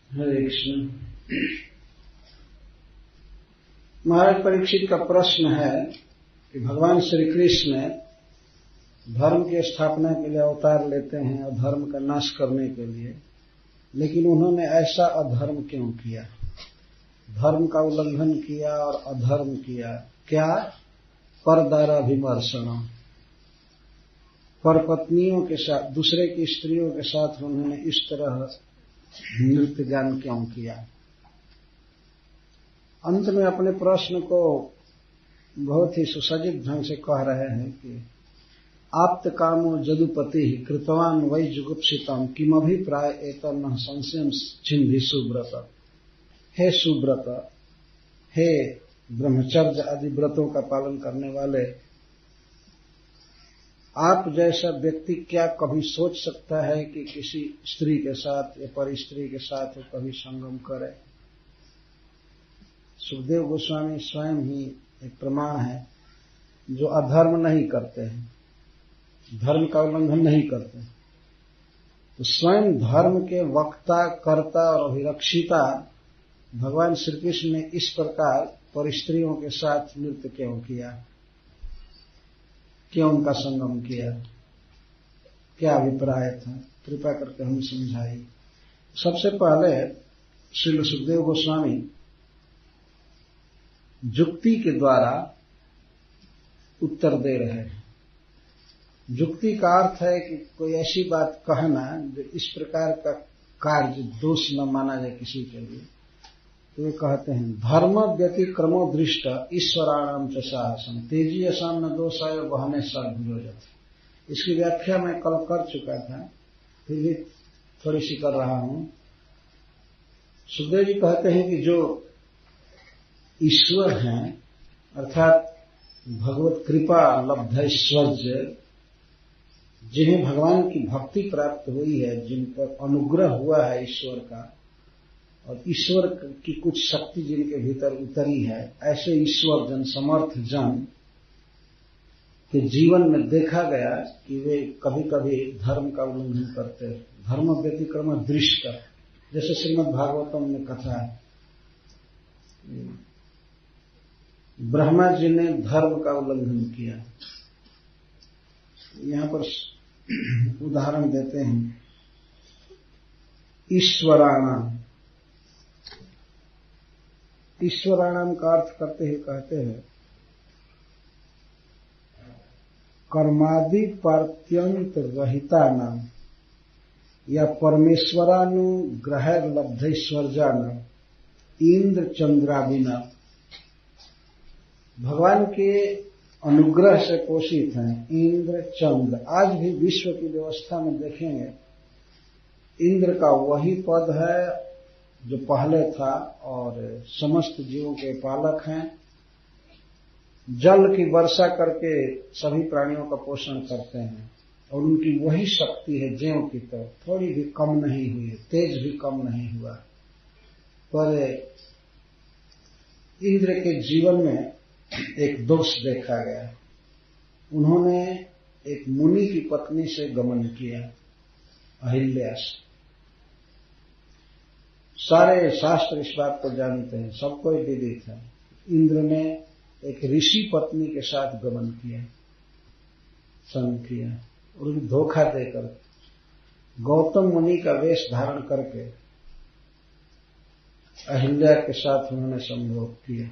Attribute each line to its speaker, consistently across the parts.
Speaker 1: हरे कृष्ण। महाराज परीक्षित का प्रश्न है कि भगवान श्री कृष्ण धर्म की स्थापना के लिए अवतार लेते हैं और धर्म का नाश करने के लिए, लेकिन उन्होंने ऐसा अधर्म क्यों किया? धर्म का उल्लंघन किया और अधर्म किया। क्या? परदाराभिमर्शनम, परपत्नियों के साथ, दूसरे की स्त्रियों के साथ उन्होंने इस तरह नृत्य गान क्यों किया? अंत में अपने प्रश्न को बहुत ही सुसज्जित ढंग से कह रहे हैं कि आप्त कामो जदुपति कृतवान वै जुगुप्सितम किमभिप्राय एतन्न संशयम छिन्धि सुव्रत। हे सुव्रत, हे ब्रह्मचर्य आदि व्रतों का पालन करने वाले, आप जैसा व्यक्ति क्या कभी सोच सकता है कि किसी स्त्री के साथ या पर स्त्री के साथ वो कभी संगम करे? सुखदेव गोस्वामी स्वयं ही एक प्रमाण है जो अधर्म नहीं करते हैं, धर्म का उल्लंघन नहीं करते, तो स्वयं धर्म के वक्ता, कर्ता और अभिरक्षिता भगवान श्री कृष्ण ने इस प्रकार पर स्त्रियों के साथ नृत्य क्यों किया, क्यों उनका संगम किया? क्या अभिप्राय था? कृपा करके हमें समझाइए। सबसे पहले श्री सुखदेव गोस्वामी जुक्ति के द्वारा उत्तर दे रहे हैं। जुक्ति का अर्थ है कि कोई ऐसी बात कहना जो इस प्रकार का कार्य दोष न माना जाए किसी के लिए। तो वे कहते हैं धर्म व्यतिक्रमो दृष्ट ईश्वराणाम च साहसम तेजी असाम न दोषाय बहने सर्वयोजत। इसकी व्याख्या मैं कल कर चुका था, फिर भी थोड़ी सी कर रहा हूं। सुखदेव जी कहते हैं कि जो ईश्वर हैं, अर्थात भगवत कृपा लब्ध ऐश्वर्य, जिन्हें भगवान की भक्ति प्राप्त हुई है, जिन पर अनुग्रह हुआ है ईश्वर का, और ईश्वर की कुछ शक्ति जिनके भीतर उतरी है, ऐसे ईश्वर जन, समर्थ जन के जीवन में देखा गया कि वे कभी कभी धर्म का उल्लंघन करते हैं। धर्म व्यतिक्रम दृष्ट, जैसे श्रीमद् भागवतम में कथा है, ब्रह्मा जी ने धर्म का उल्लंघन किया। यहां पर उदाहरण देते हैं ईश्वराणाम। ईश्वराणाम का अर्थ करते हुए कहते हैं कर्मादि पार्थ्यंत रहिता नाम या परमेश्वरानुग्रह लब्धैश्वर्यानाम इंद्र चंद्रादिना। भगवान के अनुग्रह से पोषित हैं इंद्र चंद्र। आज भी विश्व की व्यवस्था में देखेंगे, इंद्र का वही पद है जो पहले था और समस्त जीवों के पालक हैं। जल की वर्षा करके सभी प्राणियों का पोषण करते हैं और उनकी वही शक्ति है ज्यों की तो थोड़ी भी कम नहीं हुई है, तेज भी कम नहीं हुआ। पर इंद्र के जीवन में एक दोष देखा गया। उन्होंने एक मुनि की पत्नी से गमन किया, अहिल्या से। सारे शास्त्र इस बात को जानते हैं, सबको विदित है। इंद्र ने एक ऋषि पत्नी के साथ गमन किया, संग किया, और उन्हें धोखा देकर गौतम मुनि का वेश धारण करके अहिल्या के साथ उन्होंने संभोग किया।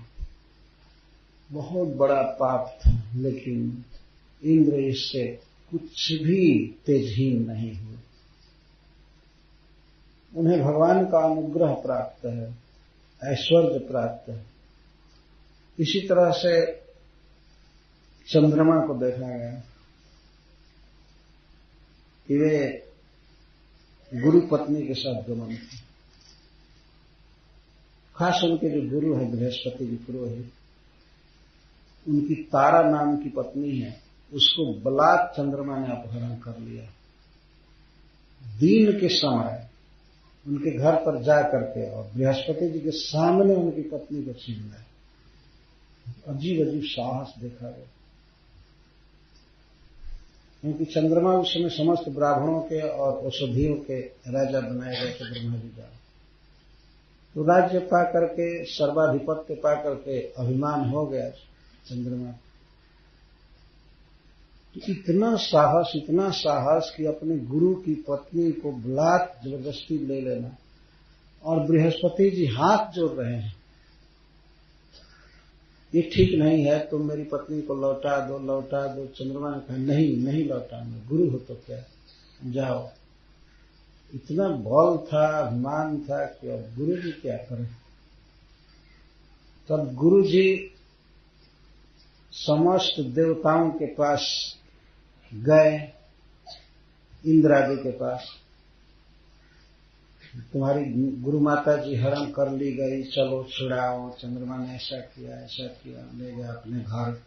Speaker 1: बहुत बड़ा पाप था, लेकिन इंद्र इससे कुछ भी तेजहीन नहीं हुए। उन्हें भगवान का अनुग्रह प्राप्त है, ऐश्वर्य प्राप्त है। इसी तरह से चंद्रमा को देखा गया कि वे गुरु पत्नी के साथ गमन किए। खास उनके जो गुरु है बृहस्पति जी पुरोहित, उनकी तारा नाम की पत्नी है, उसको बलात् चंद्रमा ने अपहरण कर लिया। दिन के समय उनके घर पर जा करके और बृहस्पति जी के सामने उनकी पत्नी को छीन लिया। अजीब अजीब साहस देखा गया, क्योंकि चंद्रमा उस समय समस्त ब्राह्मणों के और औषधियों के राजा बनाए गए थे ब्रह्मा जी द्वारा। तो राज्य पा करके, सर्वाधिपत्य पा करके अभिमान हो गया चंद्रमा। तो इतना साहस कि अपने गुरु की पत्नी को बलात् जबरदस्ती ले लेना, और बृहस्पति जी हाथ जोड़ रहे हैं, ये ठीक नहीं है, तुम मेरी पत्नी को लौटा दो। चंद्रमा ने कहा नहीं लौटाऊंगा, गुरु हो तो क्या, जाओ। इतना बल था, अभिमान था कि अब गुरु जी क्या करें। तब गुरु जी समस्त देवताओं के पास गए, इंद्र आदि के पास, तुम्हारी गुरु माता जी हरण कर ली गई, चलो छुड़ाओ। चंद्रमा ने ऐसा किया, ले गया अपने घर।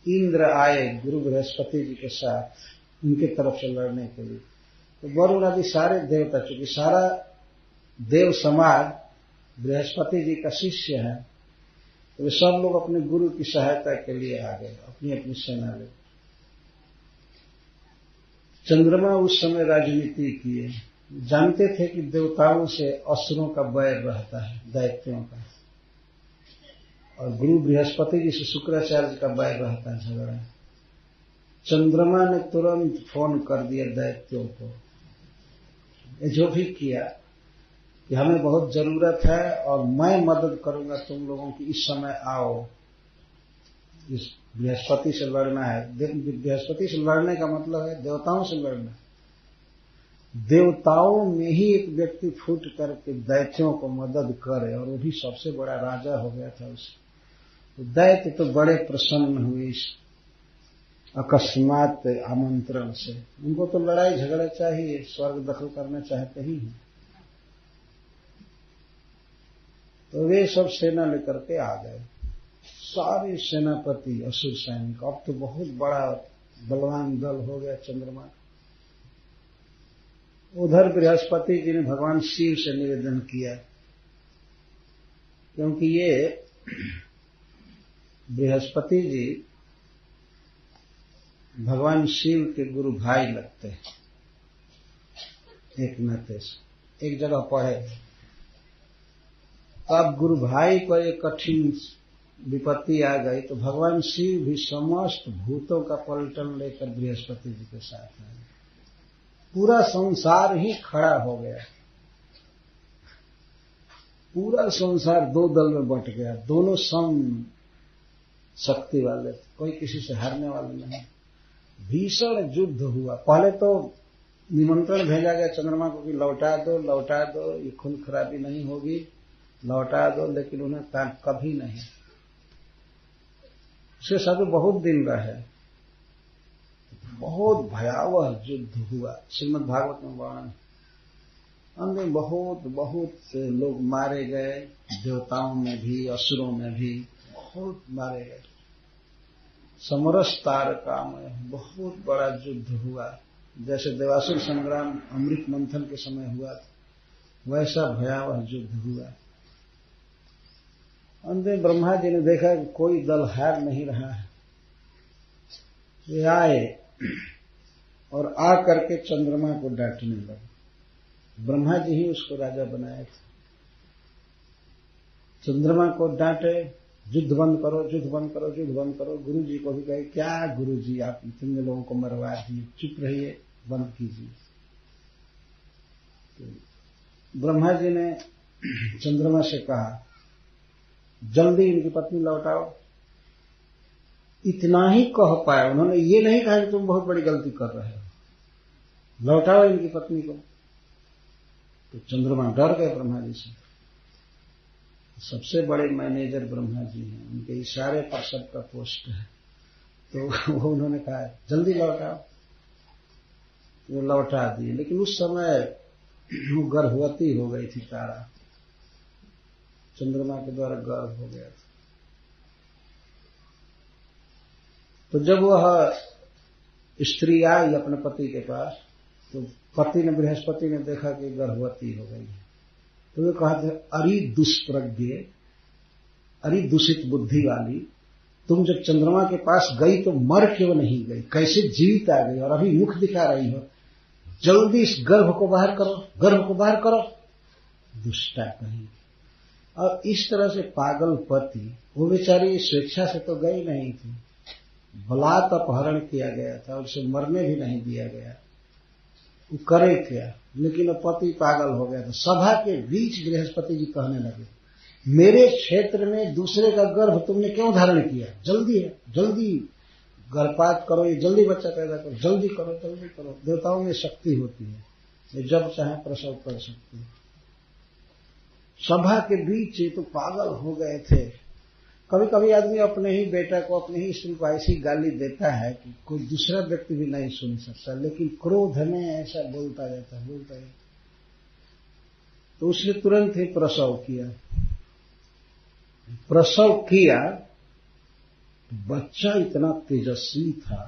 Speaker 1: इंद्र आए गुरु बृहस्पति जी के साथ उनके तरफ से लड़ने के लिए। तो वरुण आदि सारे देवता, चूंकि सारा देव समाज बृहस्पति जी का शिष्य है, तो वे सब लोग अपने गुरु की सहायता के लिए आ गए, अपनी अपनी सेना ले। चंद्रमा उस समय राजनीति किए, जानते थे कि देवताओं से असुरों का बैर रहता है, दैत्यों का, और गुरु बृहस्पति जी से शुक्राचार्य का बैर रहता है, झगड़ा। चंद्रमा ने तुरंत फोन कर दिया दैत्यों को, ये जो भी किया कि हमें बहुत जरूरत है और मैं मदद करूंगा तुम लोगों की, इस समय आओ, इस बृहस्पति से लड़ना है। बृहस्पति से लड़ने का मतलब है देवताओं से लड़ना। देवताओं में ही एक व्यक्ति फूट करके दैत्यों को मदद करे, और वो भी सबसे बड़ा राजा हो गया था उससे। तो दैत्य तो बड़े प्रसन्न हुए इस अकस्मात आमंत्रण से। उनको तो लड़ाई झगड़ा चाहिए, स्वर्ग दखल करना चाहते ही हैं। तो वे सब सेना लेकर के आ गए, सारे सेनापति असुर सैनिक। अब तो बहुत बड़ा बलवान दल हो गया चंद्रमा। उधर बृहस्पति जी ने भगवान शिव से निवेदन किया, क्योंकि ये बृहस्पति जी भगवान शिव के गुरु भाई लगते हैं, एक नाते से एक जगह पढ़े। अब गुरु भाई पर एक कठिन विपत्ति आ गई, तो भगवान शिव भी समस्त भूतों का पलटन लेकर बृहस्पति जी के साथ आए। पूरा संसार ही खड़ा हो गया, पूरा संसार दो दल में बंट गया, दोनों सम शक्ति वाले, कोई किसी से हारने वाले नहीं। भीषण युद्ध हुआ। पहले तो निमंत्रण भेजा गया चंद्रमा को कि लौटा दो, ये खून खराबी नहीं होगी, लौटा दो, लेकिन उन्हें कभी नहीं। उसके साथ बहुत दिन रहे, बहुत भयावह युद्ध हुआ। श्रीमद् भागवत में वर्णन, अंदर बहुत से लोग मारे गए, देवताओं में भी असुरों में भी बहुत मारे गए। समरस तारका में बहुत बड़ा युद्ध हुआ, जैसे देवासुर संग्राम अमृत मंथन के समय हुआ था, वैसा भयावह युद्ध हुआ। अंत में ब्रह्मा जी ने देखा कि कोई दल हार नहीं रहा है। वे आए और आ करके चंद्रमा को डांटने लगे। ब्रह्मा जी ही उसको राजा बनाए थे। चंद्रमा को डांटे, युद्ध बंद करो। गुरु जी को भी कहे, क्या गुरु जी आप इतने लोगों को मरवा दिए, चुप रहिए, बंद कीजिए। तो ब्रह्मा जी ने चंद्रमा से कहा, जल्दी इनकी पत्नी लौटाओ। इतना ही कह पाए, उन्होंने ये नहीं कहा कि तुम बहुत बड़ी गलती कर रहे हो, लौटाओ इनकी पत्नी को। तो चंद्रमा डर गए ब्रह्मा जी से। सबसे बड़े मैनेजर ब्रह्मा जी हैं, उनके इशारे पर सबका पोस्ट है। तो वो उन्होंने कहा जल्दी लौटाओ, वो लौटा दिए। लेकिन उस समय वो गर्भवती हो गई थी तारा, चंद्रमा के द्वारा गर्भ हो गया था। तो जब वह स्त्री आई अपने पति के पास, तो पति ने, बृहस्पति ने देखा कि गर्भवती हो गई है। तो वे कहा थे, अरे दुष्प्रज्ञ, अरे दूषित बुद्धि वाली, तुम जब चंद्रमा के पास गई तो मर क्यों नहीं गई, कैसे जीवित आ गई और अभी मुख दिखा रही हो। जल्दी इस गर्भ को बाहर करो। दुष्टा कहीं। और इस तरह से पागल पति, वो बेचारी स्वेच्छा से तो गई नहीं थी, बलात् अपहरण किया गया था, उसे मरने भी नहीं दिया गया, वो करे क्या, लेकिन वो पति पागल हो गया था। सभा के बीच बृहस्पति जी कहने लगे, मेरे क्षेत्र में दूसरे का गर्भ तुमने क्यों धारण किया, जल्दी है, जल्दी गर्भपात करो, ये जल्दी बच्चा पैदा करो, जल्दी करो, जल्दी करो। देवताओं में शक्ति होती है, ये जब चाहे प्रसव कर सकते हैं। सभा के बीच ये तो पागल हो गए थे। कभी कभी आदमी अपने ही बेटा को, अपने ही स्त्री को ऐसी गाली देता है कि कोई दूसरा व्यक्ति भी नहीं सुन सकता, लेकिन क्रोध में ऐसा बोलता जाता है, बोलता है। तो उसने तुरंत ही प्रसव किया। प्रसव किया, बच्चा इतना तेजस्वी था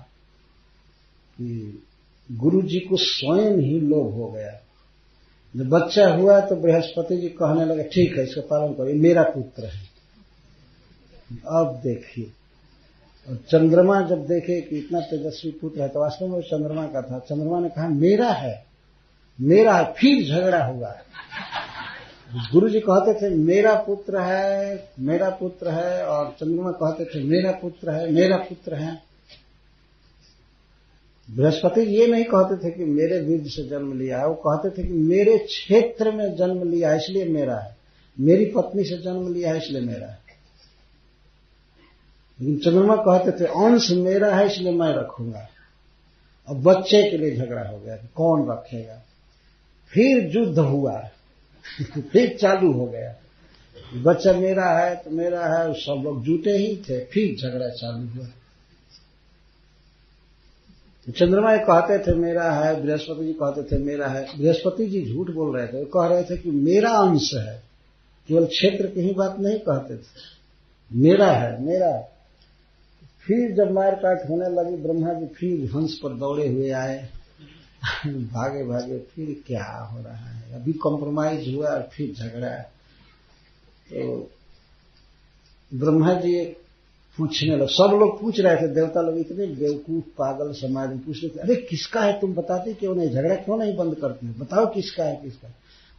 Speaker 1: कि गुरुजी को स्वयं ही लोभ हो गया। जब बच्चा हुआ तो बृहस्पति जी कहने लगे, ठीक है, इसका पालन करो, ये मेरा पुत्र है। अब देखिए, और चंद्रमा जब देखे कि इतना तेजस्वी पुत्र है, तो वास्तव में वो चंद्रमा का था। चंद्रमा ने कहा, मेरा है, मेरा है। फिर झगड़ा हुआ। गुरु जी कहते थे मेरा पुत्र है, मेरा पुत्र है, और चंद्रमा कहते थे मेरा पुत्र है, मेरा पुत्र है। बृहस्पति ये नहीं कहते थे कि मेरे वीर्य से जन्म लिया है, वो कहते थे कि मेरे क्षेत्र में जन्म लिया है इसलिए मेरा है, मेरी पत्नी से जन्म लिया है इसलिए मेरा है। लेकिन चंद्रमा कहते थे अंश मेरा है इसलिए मैं रखूंगा। अब बच्चे के लिए झगड़ा हो गया कि कौन रखेगा। फिर युद्ध हुआ, फिर चालू हो गया, बच्चा मेरा है तो मेरा है, सब लोग जुटे ही थे। फिर झगड़ा चालू हुआ। चंद्रमा कहते थे मेरा है, बृहस्पति जी कहते थे मेरा है। बृहस्पति जी झूठ बोल रहे थे, वो कह रहे थे कि मेरा अंश है, केवल क्षेत्र की ही बात नहीं कहते थे, मेरा है, मेरा है। फिर जब मारकाट होने लगी, ब्रह्मा जी फिर हंस पर दौड़े हुए आए, भागे भागे। फिर क्या हो रहा है, अभी कॉम्प्रोमाइज हुआ और फिर झगड़ा। तो ब्रह्मा जी पूछने लगे, सब लोग पूछ रहे थे, देवता लोग इतने बेवकूफ पागल समाज में पूछ रहे थे, अरे किसका है, तुम बताते क्यों नहीं, झगड़ा क्यों नहीं बंद करते, बताओ किसका है, किसका है।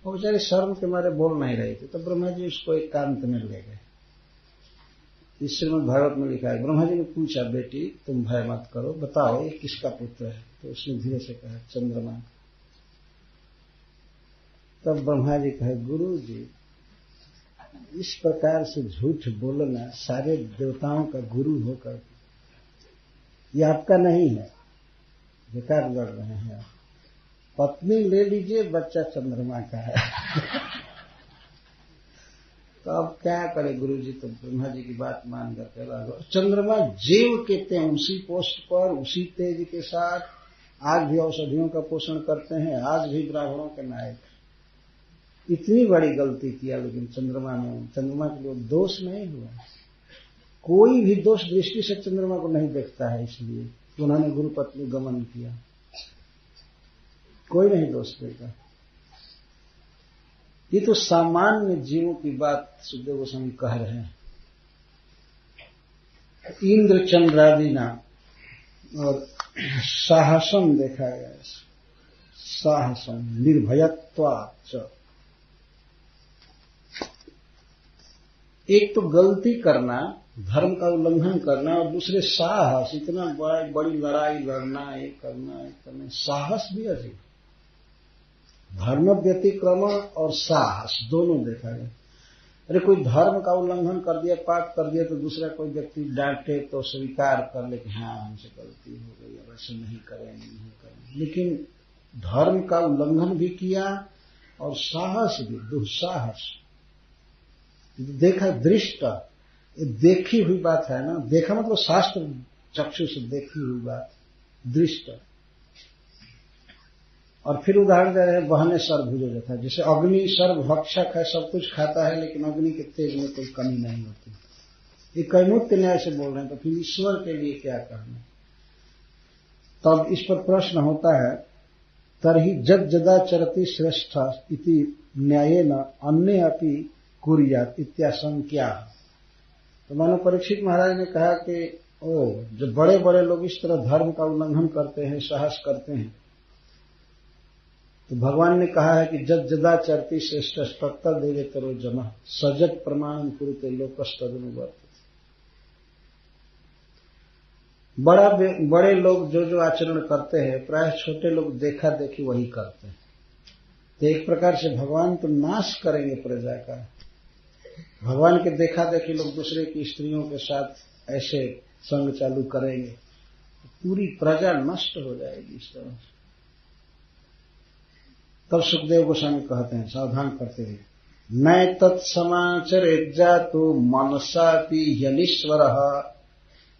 Speaker 1: वो बेचारे शर्म के मारे बोल नहीं रहे थे। तो ब्रह्मा जी उसको एकांत में ले गए। इस श्रीमद् भागवत में लिखा है, ब्रह्मा जी ने पूछा, बेटी तुम भय मत करो, बताओ ये किसका पुत्र है। तो उसने धीरे से कहा, चंद्रमा। तब ब्रह्मा जी कहे, गुरु जी इस प्रकार से झूठ बोलना, सारे देवताओं का गुरु होकर, ये आपका नहीं है, बेकार लड़ रहे हैं। पत्नी ले लीजिए, बच्चा चंद्रमा का है। तो अब क्या करे गुरु जी। तो ब्रह्मा जी की बात मान करके चंद्रमा जीव के थे उसी पोस्ट पर, उसी तेज के साथ आज भी औषधियों का पोषण करते हैं, आज भी ब्राह्मणों के नायक। इतनी बड़ी गलती किया, लेकिन चंद्रमा के लिए दोष नहीं हुआ। कोई भी दोष दृष्टि से चंद्रमा को नहीं देखता है, इसलिए उन्होंने गुरु पत्नी गमन किया, कोई नहीं दोष देगा। ये तो सामान्य जीवों की बात सुखदेव गोस्वामी कह रहे हैं। इंद्र चंद्रादि नाम और साहसम देखा गया, साहसम निर्भयत्वाच्च। एक तो गलती करना, धर्म का उल्लंघन करना, और दूसरे साहस, इतना बड़ी लड़ाई लड़ना, ये करना, साहस भी अधिक। धर्म व्यतिक्रमण और साहस दोनों देखा गया। अरे कोई धर्म का उल्लंघन कर दिया, पाप कर दिया, तो दूसरा कोई व्यक्ति डांटे तो स्वीकार कर ले कि हाँ हमसे गलती हो गई, अब ऐसे नहीं करेंगे। लेकिन धर्म का उल्लंघन भी किया और साहस भी, दुस्साहस। देखा, दृष्ट, ये देखी हुई बात है ना। देखा मतलब शास्त्र चक्षु से देखी हुई बात, दृष्ट। और फिर उदाहरण दे रहे हैं, बहने सर्वभुजो जथा। जैसे अग्नि सर्वभक्षक है, सब कुछ खाता है, लेकिन अग्नि के तेज में कोई कमी नहीं होती। ये कैमुत्य न्याय से बोल रहे हैं, तो फिर ईश्वर के लिए क्या कहना। तब इस पर प्रश्न होता है, तरहि जग जदा चरति श्रेष्ठ इति न्यायेन अन्य अपि कुर्यात् इत्याशंक्या। तो मानो परीक्षित महाराज ने कहा कि जो बड़े बड़े लोग इस तरह धर्म का उल्लंघन करते हैं, साहस करते हैं, तो भगवान ने कहा है कि जद जदा चरती श्रेष्ठ तत्त देवे तरो जम सजग प्रमाणम कुरुते लोकस्तदनुवर्त। बड़े लोग जो आचरण करते हैं प्राय छोटे लोग देखा देखी वही करते हैं। तो एक प्रकार से भगवान तो नाश करेंगे प्रजा का। भगवान के देखा देखी लोग दूसरे की स्त्रियों के साथ ऐसे संग चालू करेंगे तो पूरी प्रजा नष्ट हो जाएगी इस तरह से। तब सुखदेव गोस्वामी कहते हैं, सावधान करते हुए, नय तत्समाचरे जातु मनसापि यनीश्वरः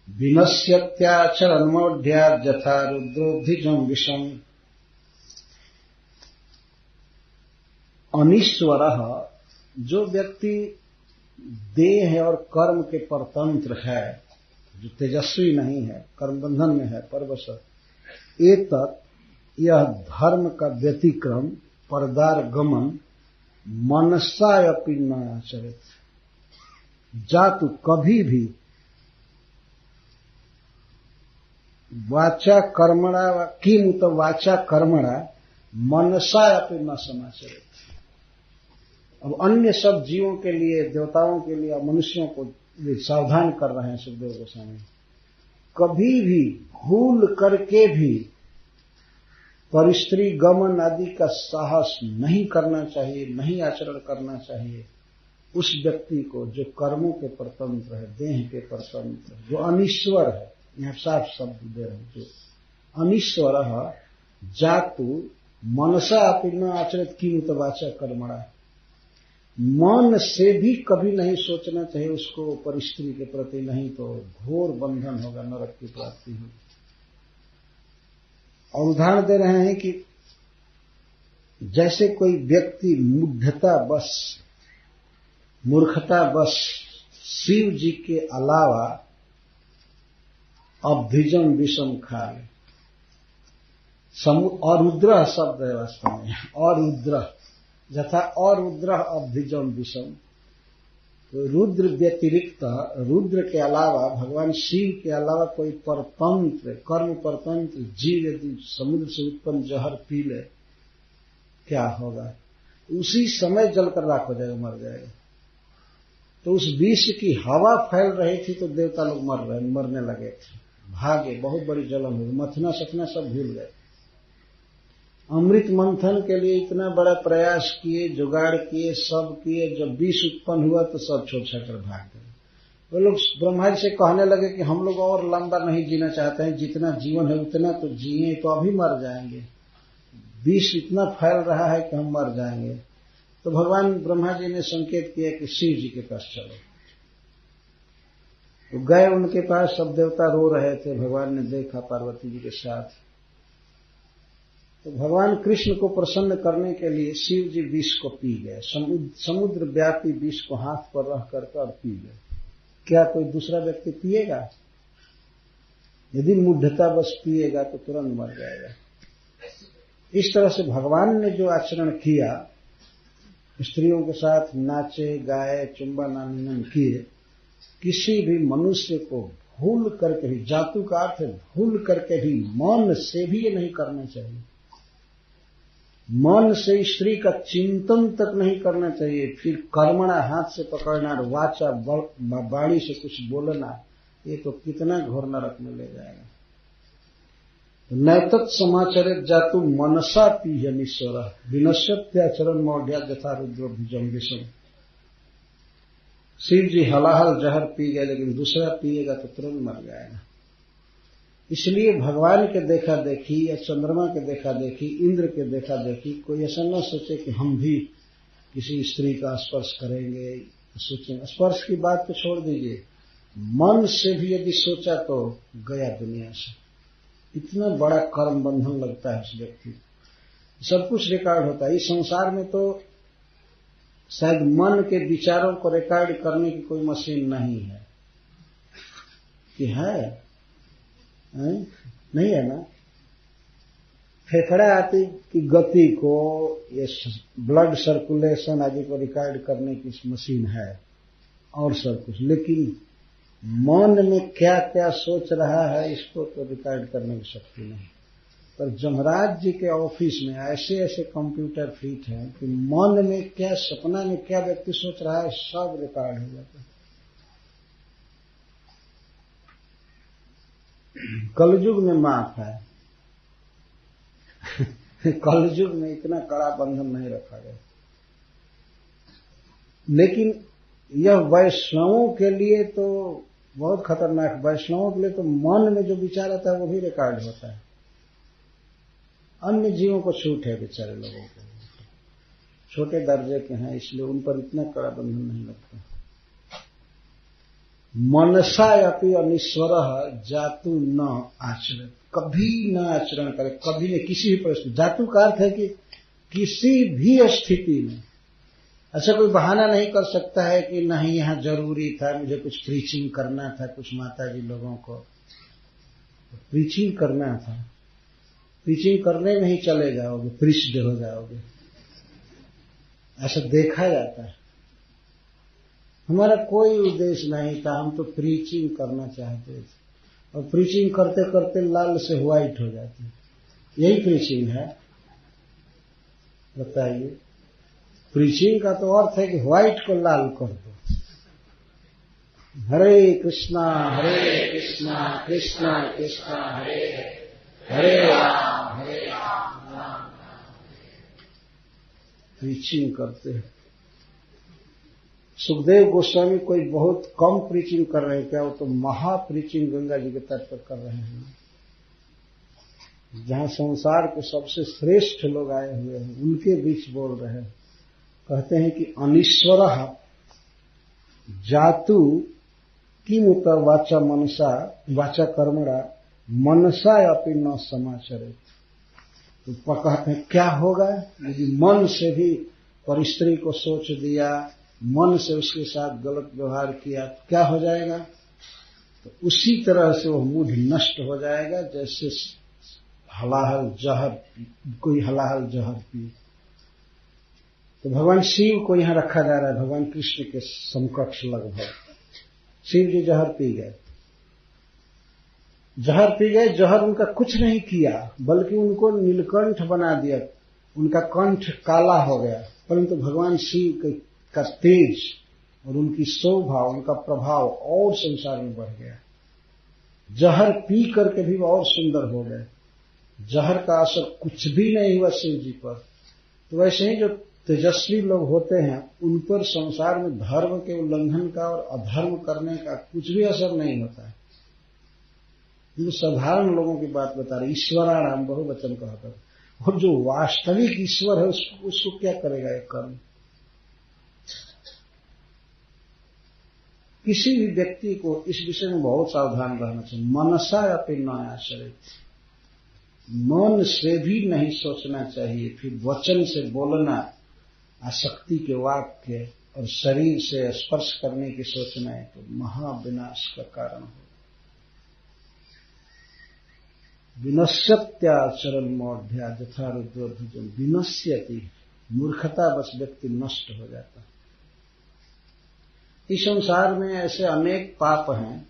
Speaker 1: विनश्यत्याचरणमोढ्या यथा रुद्रोद्धिजं विषम्। अनीश्वरः, जो व्यक्ति देह और कर्म के परतंत्र है, जो तेजस्वी नहीं है, कर्म बंधन में है परवश, एतत्, यह धर्म का व्यतिक्रम परदार गमन मनसा अपि न आचरित, जातु कभी भी वाचा कर्मणा किमुत वाचा कर्मणा मनसा अपि न समाचरित। अब अन्य सब जीवों के लिए, देवताओं के लिए, मनुष्यों को सावधान कर रहे हैं सुखदेव गोस्वामी, कभी भी भूल करके भी परिस्त्री गमन आदि का साहस नहीं करना चाहिए, नहीं आचरण करना चाहिए उस व्यक्ति को जो कर्मों के परतंत्र है, देह के परतंत्र, जो अनीश्वर है। यहां साफ शब्द दे रहे हैं, जो अनीश्वर जातु मनसा अपि न आचरित किमुत वाचा कर्मणा, मन से भी कभी नहीं सोचना चाहिए उसको परिस्त्री के प्रति, नहीं तो घोर बंधन होगा, नरक की प्राप्ति होगी। और उदाहरण दे रहे हैं कि जैसे कोई व्यक्ति मूर्खता बस शिव जी के अलावा अब्धिजम विषम खा ले। और रुद्र शब्द है वास्तव में, और रुद्र यथा और रुद्र अब्धिजम विषम। तो रुद्र व्यतिरिक्त, रुद्र के अलावा, भगवान शिव के अलावा कोई परतंत्र, कर्म परतंत्र जीव यदि समुद्र से उत्पन्न जहर पी ले, क्या होगा? उसी समय जलकर राख हो जाएगा, मर जाएगा। तो उस विष की हवा फैल रही थी तो देवता लोग मरने लगे थे, भागे, बहुत बड़ी जलन हुई, मथना सपना सब भूल गए। अमृत मंथन के लिए इतना बड़ा प्रयास किए, जुगाड़ किए, सब किए, जब विष उत्पन्न हुआ तो सब छोड़ छाकर भाग गए। वो लोग ब्रह्मा जी से कहने लगे कि हम लोग और लंबा नहीं जीना चाहते हैं, जितना जीवन है उतना तो जिए, तो अभी मर जाएंगे, विष इतना फैल रहा है कि हम मर जाएंगे। तो भगवान ब्रह्मा जी ने संकेत किया कि शिव जी के पास चलो। तो गए उनके पास, सब देवता रो रहे थे, भगवान ने देखा पार्वती जी के साथ। तो भगवान कृष्ण को प्रसन्न करने के लिए शिव जी विष को पी गए, समुद्र व्यापी विष को हाथ पर रख करके और पी गए। क्या कोई दूसरा व्यक्ति पिएगा? यदि मूढ़ता बस पिएगा तो तुरंत मर जाएगा। इस तरह से भगवान ने जो आचरण किया, स्त्रियों के साथ नाचे गाए, चुंबन आलिंगन किए, किसी भी मनुष्य को भूल करके भी, जातु का अर्थ है भूल करके भी, मन से भी ये नहीं करना चाहिए। मन से स्त्री का चिंतन तक नहीं करना चाहिए, फिर कर्मणा हाथ से पकड़ना और वाचा वाणी से कुछ बोलना, ये तो कितना घोर नरक में ले जाएगा। नैतत् समाचरित जातु मनसा पीयमीश्वर विनश्यत्याचरण मौढ़्या यथा रुद्रोद्धिजं विषम। शिव जी हलाहल जहर पी गए, लेकिन दूसरा पिएगा तो तुरंत मर जाएगा। इसलिए भगवान के देखा देखी या चंद्रमा के देखा देखी, इंद्र के देखा देखी, कोई ऐसा न सोचे कि हम भी किसी स्त्री का स्पर्श करेंगे, सोचेंगे। स्पर्श की बात तो छोड़ दीजिए, मन से भी यदि सोचा तो गया दुनिया से। इतना बड़ा कर्म बंधन लगता है उस व्यक्ति को। सब कुछ रिकॉर्ड होता है। इस संसार में तो शायद मन के विचारों को रिकॉर्ड करने की कोई मशीन नहीं है, कि है नहीं है ना। फेफड़ा आदि की गति को, ये ब्लड सर्कुलेशन आदि को रिकॉर्ड करने की मशीन है और सब कुछ, लेकिन मन में क्या क्या सोच रहा है इसको तो रिकॉर्ड करने की शक्ति नहीं। पर जमराज जी के ऑफिस में ऐसे ऐसे कंप्यूटर फिट हैं कि मन में क्या, सपना में क्या व्यक्ति सोच रहा है, सब रिकॉर्ड हो जाता है। कलयुग में माफ है। कलयुग में इतना कड़ा बंधन नहीं रखा गया, लेकिन यह वैष्णवों के लिए तो बहुत खतरनाक। वैष्णवों के लिए तो मन में जो विचार आता है वो भी रिकॉर्ड होता है। अन्य जीवों को छूट है, बेचारे लोगों को छोटे दर्जे के हैं, इसलिए उन पर इतना कड़ा बंधन नहीं लगता। मनसा अपि अनिश्वर जातु न आचरण, कभी न आचरण करे, कभी नहीं, किसी भी परिस्थिति। जातु का अर्थ है कि किसी भी स्थिति में ऐसा कोई बहाना नहीं कर सकता है कि नहीं यहां जरूरी था, मुझे कुछ प्रीचिंग करना था, कुछ माता जी लोगों को प्रीचिंग करना था। प्रीचिंग करने में ही चले जाओगे, प्रीच्ड हो जाओगे, ऐसा देखा जाता है। हमारा कोई उद्देश्य नहीं था, हम तो प्रीचिंग करना चाहते थे, और प्रीचिंग करते करते लाल से व्हाइट हो जाते हैं। यही प्रीचिंग है, बताइए। प्रीचिंग का तो अर्थ है कि व्हाइट को लाल कर दो। हरे कृष्णा कृष्णा कृष्णा हरे हरे राम राम। प्रीचिंग करते हैं। सुखदेव गोस्वामी कोई बहुत कम प्रीचिंग कर रहे हैं क्या? वो तो महा प्रीचिंग गंगा जी के तट पर कर रहे हैं, जहां संसार के सबसे श्रेष्ठ लोग आए हुए हैं, उनके बीच बोल रहे हैं। कहते हैं कि अनीश्वर जातु किमुत वाचा मनसा वाचा कर्मणा मनसा अपि न समाचरे। तो कहते हैं क्या होगा यदि मन से भी परिस्त्री को सोच दिया, मन से उसके साथ गलत व्यवहार किया, क्या हो जाएगा? तो उसी तरह से वह मूढ़ नष्ट हो जाएगा, जैसे हलाहल जहर, कोई हलाहल जहर पी। तो भगवान शिव को यहां रखा जा रहा है, भगवान कृष्ण के समकक्ष लगभग। शिव जी जहर पी गए, जहर उनका कुछ नहीं किया, बल्कि उनको नीलकंठ बना दिया, उनका कंठ काला हो गया। परंतु भगवान शिव का तेज और उनकी शोभा, उनका प्रभाव और संसार में बढ़ गया। जहर पी करके भी और सुंदर हो गए। जहर का असर कुछ भी नहीं हुआ शिव जी पर। तो वैसे ही जो तेजस्वी लोग होते हैं, उन पर संसार में धर्म के उल्लंघन का और अधर्म करने का कुछ भी असर नहीं होता है। ये साधारण लोगों की बात बता रहे। ईश्वराणाम बहुवचन कहकर, और जो वास्तविक ईश्वर है उसको क्या करेगा ये कर्म? किसी भी व्यक्ति को इस विषय में बहुत सावधान रहना चाहिए। मनसा अपि न आचरेत्, मन से भी नहीं सोचना चाहिए, फिर वचन से बोलना, आसक्ति के वाक्य और शरीर से स्पर्श करने की सोचना है तो महाविनाश का कारण हो। विनश्यत्याचरण मौढ़्या यथा रुद्रोध्वजम्, विनश्यति, मूर्खता बस व्यक्ति नष्ट हो जाता है। इस संसार में ऐसे अनेक पाप हैं,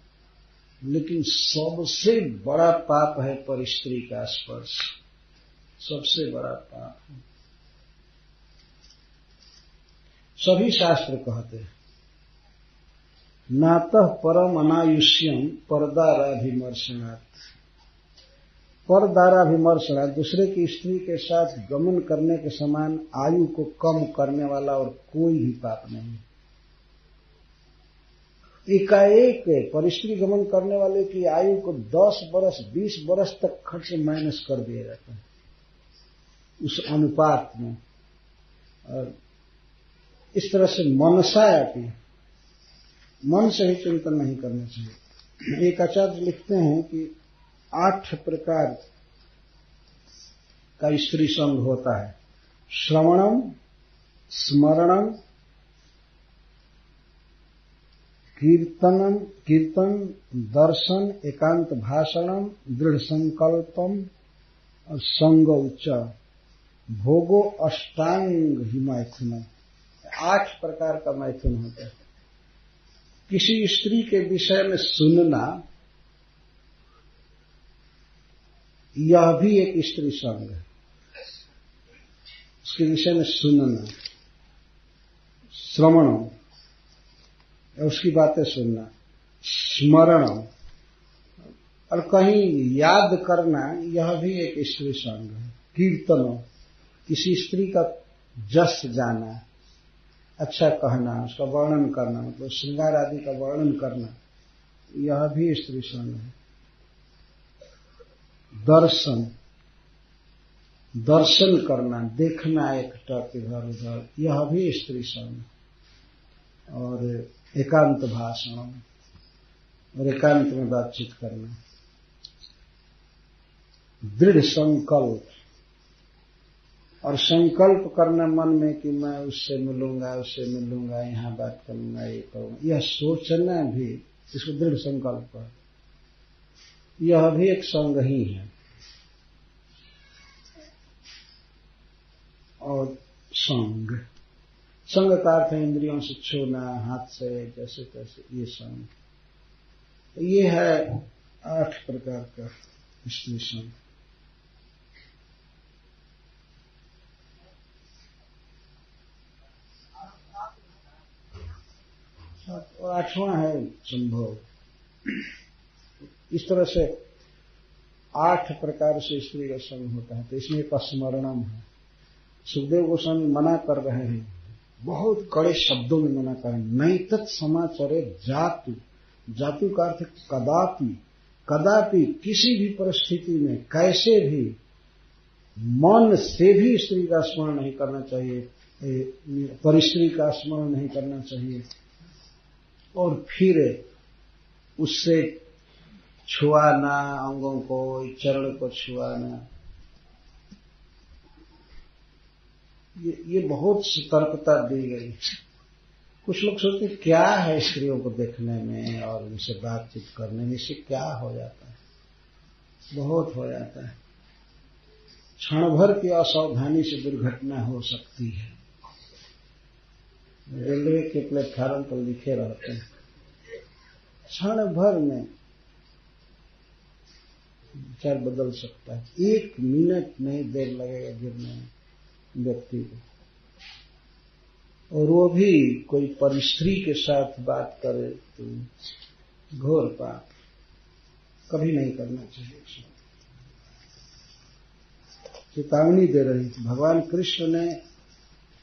Speaker 1: लेकिन सबसे बड़ा पाप है परिस्त्री का स्पर्श। सबसे बड़ा पाप है। सभी शास्त्र कहते हैं नातः परम अनायुष्यम परदाराभिमर्शनात्। परदाराभिमर्शनात्, दूसरे की स्त्री के साथ गमन करने के समान आयु को कम करने वाला और कोई भी पाप नहीं। एकाएक परिस्त्री गमन करने वाले की आयु को 10 बरस 20 बरस तक खर्च माइनस कर दिया जाता है उस अनुपात में। और इस तरह से मनसा आती, मन से ही चिंतन नहीं करना चाहिए। एक आचार्य लिखते हैं कि 8 प्रकार का स्त्री संग होता है। श्रवणम, स्मरणम, कीर्तन, दर्शन, एकांत भाषणम, दृढ़ संकल्पम और संग उच्च, भोगो अष्टांग ही मैथुनम। 8 प्रकार का मैथुन होता है। किसी स्त्री के विषय में सुनना, यह भी एक स्त्री संग है। उसके विषय में सुनना, श्रवण, उसकी बातें सुनना, स्मरण और कहीं याद करना, यह भी एक स्त्री संग है। कीर्तन, किसी स्त्री का जस जाना, अच्छा कहना, उसका वर्णन करना, मतलब श्रृंगार आदि का वर्णन करना, यह भी स्त्री संग है। दर्शन, दर्शन करना, देखना एक टक इधर उधर, यह भी स्त्री संग। और एकांत भाषण, और एकांत में बातचीत करना। दृढ़ संकल्प, और संकल्प करना मन में कि मैं उससे मिलूंगा, उससे मिलूंगा, यहाँ बात करूंगा, ये करूंगा, यह सोचना भी, इसको दृढ़ संकल्प है। यह भी एक संग ही है। और संग, संग का अर्थ है इंद्रियों से छूना, हाथ से, जैसे तैसे, ये संग। ये है 8 प्रकार का स्त्री संग। और 8वां है संभोग। इस तरह से 8 प्रकार से स्त्री का संग होता है। तो इसमें एक स्मरणम है। सुखदेव गोस्वामी मना कर रहे हैं, बहुत कड़े शब्दों में मना कर रहे हैं। नैतत् समाचरे जातु, जातु का अर्थ कदापि, कदापि किसी भी परिस्थिति में कैसे भी मन से भी स्त्री का स्मरण नहीं करना चाहिए, परिस्त्री का स्मरण नहीं करना चाहिए। और फिर उससे छुआना, अंगों को, चरण को छुआना, ये बहुत सतर्कता दी गई। कुछ लोग सोचते क्या है स्त्रियों को देखने में और उनसे बातचीत करने में, इससे क्या हो जाता है? बहुत हो जाता है। क्षण भर की असावधानी से दुर्घटना हो सकती है। रेलवे के प्लेटफार्म पर लिखे रहते हैं, क्षण भर में विचार बदल सकता है। 1 मिनट नहीं देर लगेगा गिरने में व्यक्ति को। और वो भी कोई परस्त्री के साथ बात करे तो घोर पाप, कभी नहीं करना चाहिए। चेतावनी दे रही थी। भगवान कृष्ण ने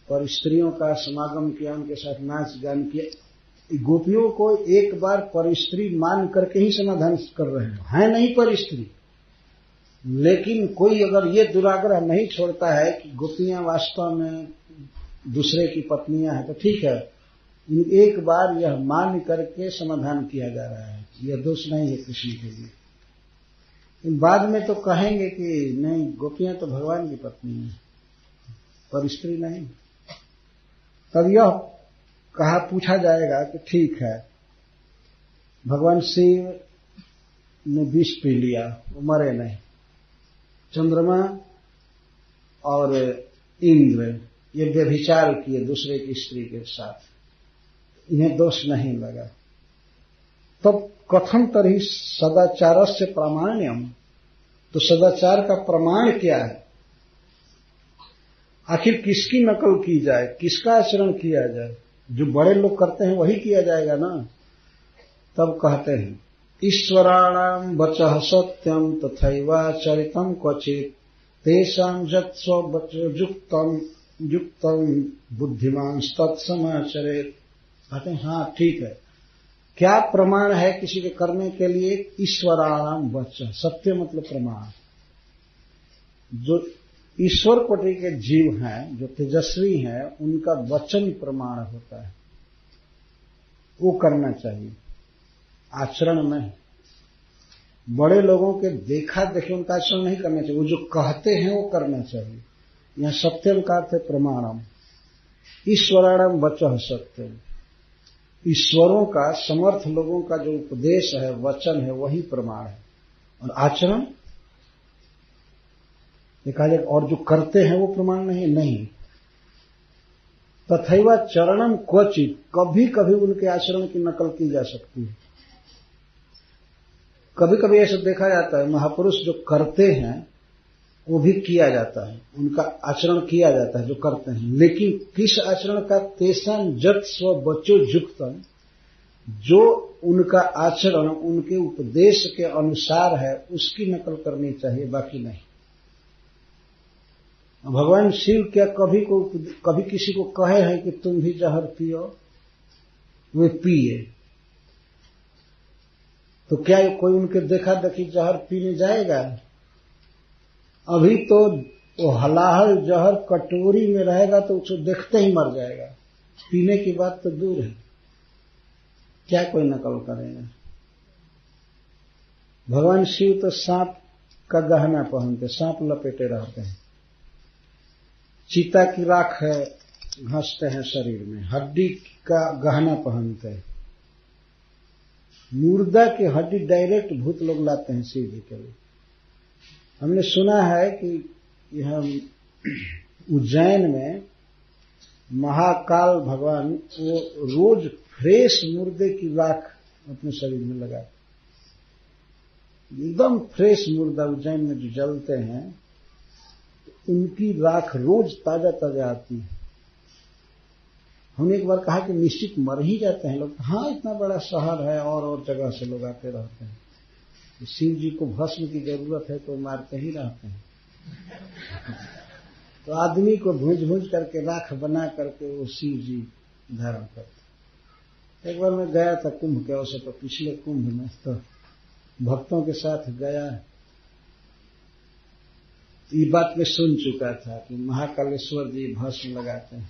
Speaker 1: परस्त्रियों का समागम किया, उनके साथ नाच गान किया। गोपियों को एक बार परस्त्री मान करके ही समाधान कर रहे हैं, नहीं परस्त्री। लेकिन कोई अगर ये दुराग्रह नहीं छोड़ता है कि गोपियां वास्तव में दूसरे की पत्नियां हैं, तो ठीक है, एक बार यह मान करके समाधान किया जा रहा है। यह दोष नहीं है कृष्ण के लिए। बाद में तो कहेंगे कि नहीं, गोपियां तो भगवान की पत्नी है, परस्त्री नहीं। तब यह कहा, पूछा जाएगा कि ठीक है, भगवान शिव ने विष पी लिया, वो मरे नहीं। चंद्रमा और इंद्र ये व्यभिचार किए दूसरे की स्त्री के साथ, इन्हें दोष नहीं लगा। तब कथम तरही सदाचारस्य प्रामाण्यम, तो सदाचार का प्रमाण क्या है? आखिर किसकी नकल की जाए, किसका आचरण किया जाए? जो बड़े लोग करते हैं वही किया जाएगा ना। तब कहते हैं, ईश्वराणाम वचः सत्यम तथैवाचरितम क्वचित् तेषां यत्स्ववचोजुक्तम युक्तम बुद्धिमान तत्समाचरेत्। कहते हैं हाँ ठीक है, क्या प्रमाण है किसी के करने के लिए? ईश्वराणाम वचः, सत्य मतलब प्रमाण। जो ईश्वर कोटि के जीव हैं, जो तेजस्वी हैं, उनका वचन प्रमाण होता है, वो करना चाहिए, आचरण में। बड़े लोगों के देखा देखे उनका आचरण नहीं करना चाहिए, वो जो कहते हैं वो करना चाहिए। यह सत्यम का अर्थ है प्रमाणम। ईश्वराणाम वचः सत्यम, ईश्वरों का, समर्थ लोगों का जो उपदेश है, वचन है, वही प्रमाण है। और आचरण देखा जाए, और जो करते हैं वो प्रमाण नहीं। तथैवा चरणम क्वचित, कभी कभी उनके आचरण की नकल की जा सकती है। कभी कभी ऐसा देखा जाता है, महापुरुष जो करते हैं वो भी किया जाता है, उनका आचरण किया जाता है जो करते हैं, लेकिन किस आचरण का? तेषां यत् स्ववचो युक्तम्, जो उनका आचरण उनके उपदेश के अनुसार है उसकी नकल करनी चाहिए, बाकी नहीं। भगवान शिव क्या कभी किसी को कहे हैं कि तुम भी जहर पियो? वे पिए, तो क्या कोई उनके देखा देखी जहर पीने जाएगा? अभी तो वो हलाहल जहर कटोरी में रहेगा तो उसको देखते ही मर जाएगा, पीने की बात तो दूर है, क्या कोई नकल करेगा? भगवान शिव तो सांप का गहना पहनते, सांप लपेटे रहते हैं, चीता की राख है घसते हैं शरीर में, हड्डी का गहना पहनते हैं, मुर्दा की हड्डी डायरेक्ट भूत लोग लाते हैं शिव जी के लिए। हमने सुना है कि यह उज्जैन में महाकाल भगवान वो रोज फ्रेश मुर्दे की राख अपने शरीर में लगाते, एकदम फ्रेश मुर्दा उज्जैन में जो जलते हैं उनकी राख रोज ताजा ताजा आती है। हमने एक बार कहा कि निश्चित मर ही जाते हैं लोग। हाँ, इतना बड़ा शहर है और जगह से लोग आते रहते हैं, तो शिव जी को भस्म की जरूरत है तो मारते ही रहते हैं। तो आदमी को भूंज भूंज करके राख बना करके वो शिव जी धारण करते। एक बार मैं गया था कुंभ के अवसर पर, पिछले कुंभ में, तो भक्तों के साथ गया, ये बात मैं सुन चुका था कि महाकालेश्वर जी भस्म लगाते हैं।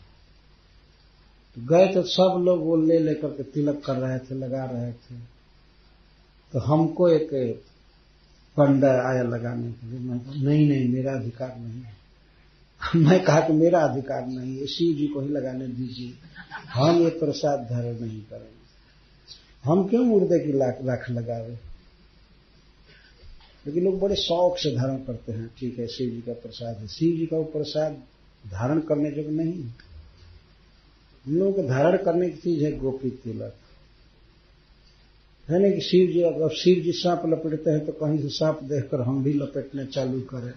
Speaker 1: तो गए तो सब लोग वो ले लेकर के तिलक कर रहे थे, लगा रहे थे। तो हमको एक पंडा आया लगाने के लिए, मैं कहा नहीं मेरा अधिकार नहीं है। मैं कहा कि मेरा अधिकार नहीं है, शिव जी को ही लगाने दीजिए, हम ये प्रसाद धारण नहीं करेंगे, हम क्यों मुर्दे की राख लगावे। लेकिन लोग बड़े शौक से धारण करते हैं, ठीक है शिव जी का प्रसाद है, शिव जी का वो प्रसाद धारण करने जोग नहीं है। हम लोगों को धारण करने की चीज है गोपी तिलक, है ना, कि शिव जी, अब शिव जी सांप लपेटते हैं तो कहीं से सांप देखकर हम भी लपेटने चालू करें,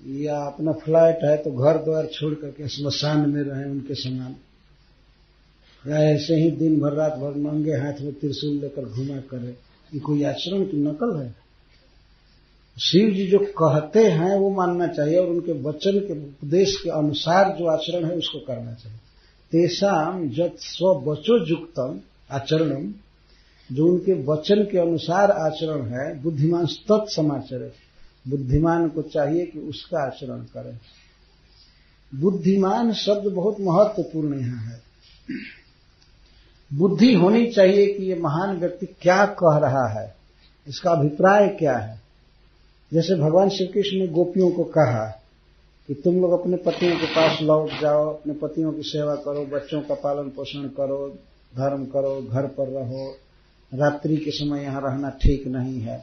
Speaker 1: या अपना फ्लैट है तो घर द्वार छोड़ करके स्मशान में रहें उनके समान, या ऐसे ही दिन भर रात भर नंगे हाथ में त्रिशूल लेकर घुमा करें, ये कोई आचरण की नकल है? शिव जी जो कहते हैं वो मानना चाहिए और उनके वचन के उपदेश के अनुसार जो आचरण है उसको करना चाहिए। तेषां यत् स्ववचो युक्तम् आचरणम, जो उनके वचन के अनुसार आचरण है, बुद्धिमान तत् समाचरे, बुद्धिमान को चाहिए कि उसका आचरण करे। बुद्धिमान शब्द बहुत महत्वपूर्ण यहाँ है। बुद्धि होनी चाहिए कि ये महान व्यक्ति क्या कह रहा है, इसका अभिप्राय क्या है। जैसे भगवान श्री कृष्ण ने गोपियों को कहा कि तुम लोग अपने पतियों के पास लौट जाओ, अपने पतियों की सेवा करो, बच्चों का पालन पोषण करो, धर्म करो, घर पर रहो, रात्रि के समय यहाँ रहना ठीक नहीं है।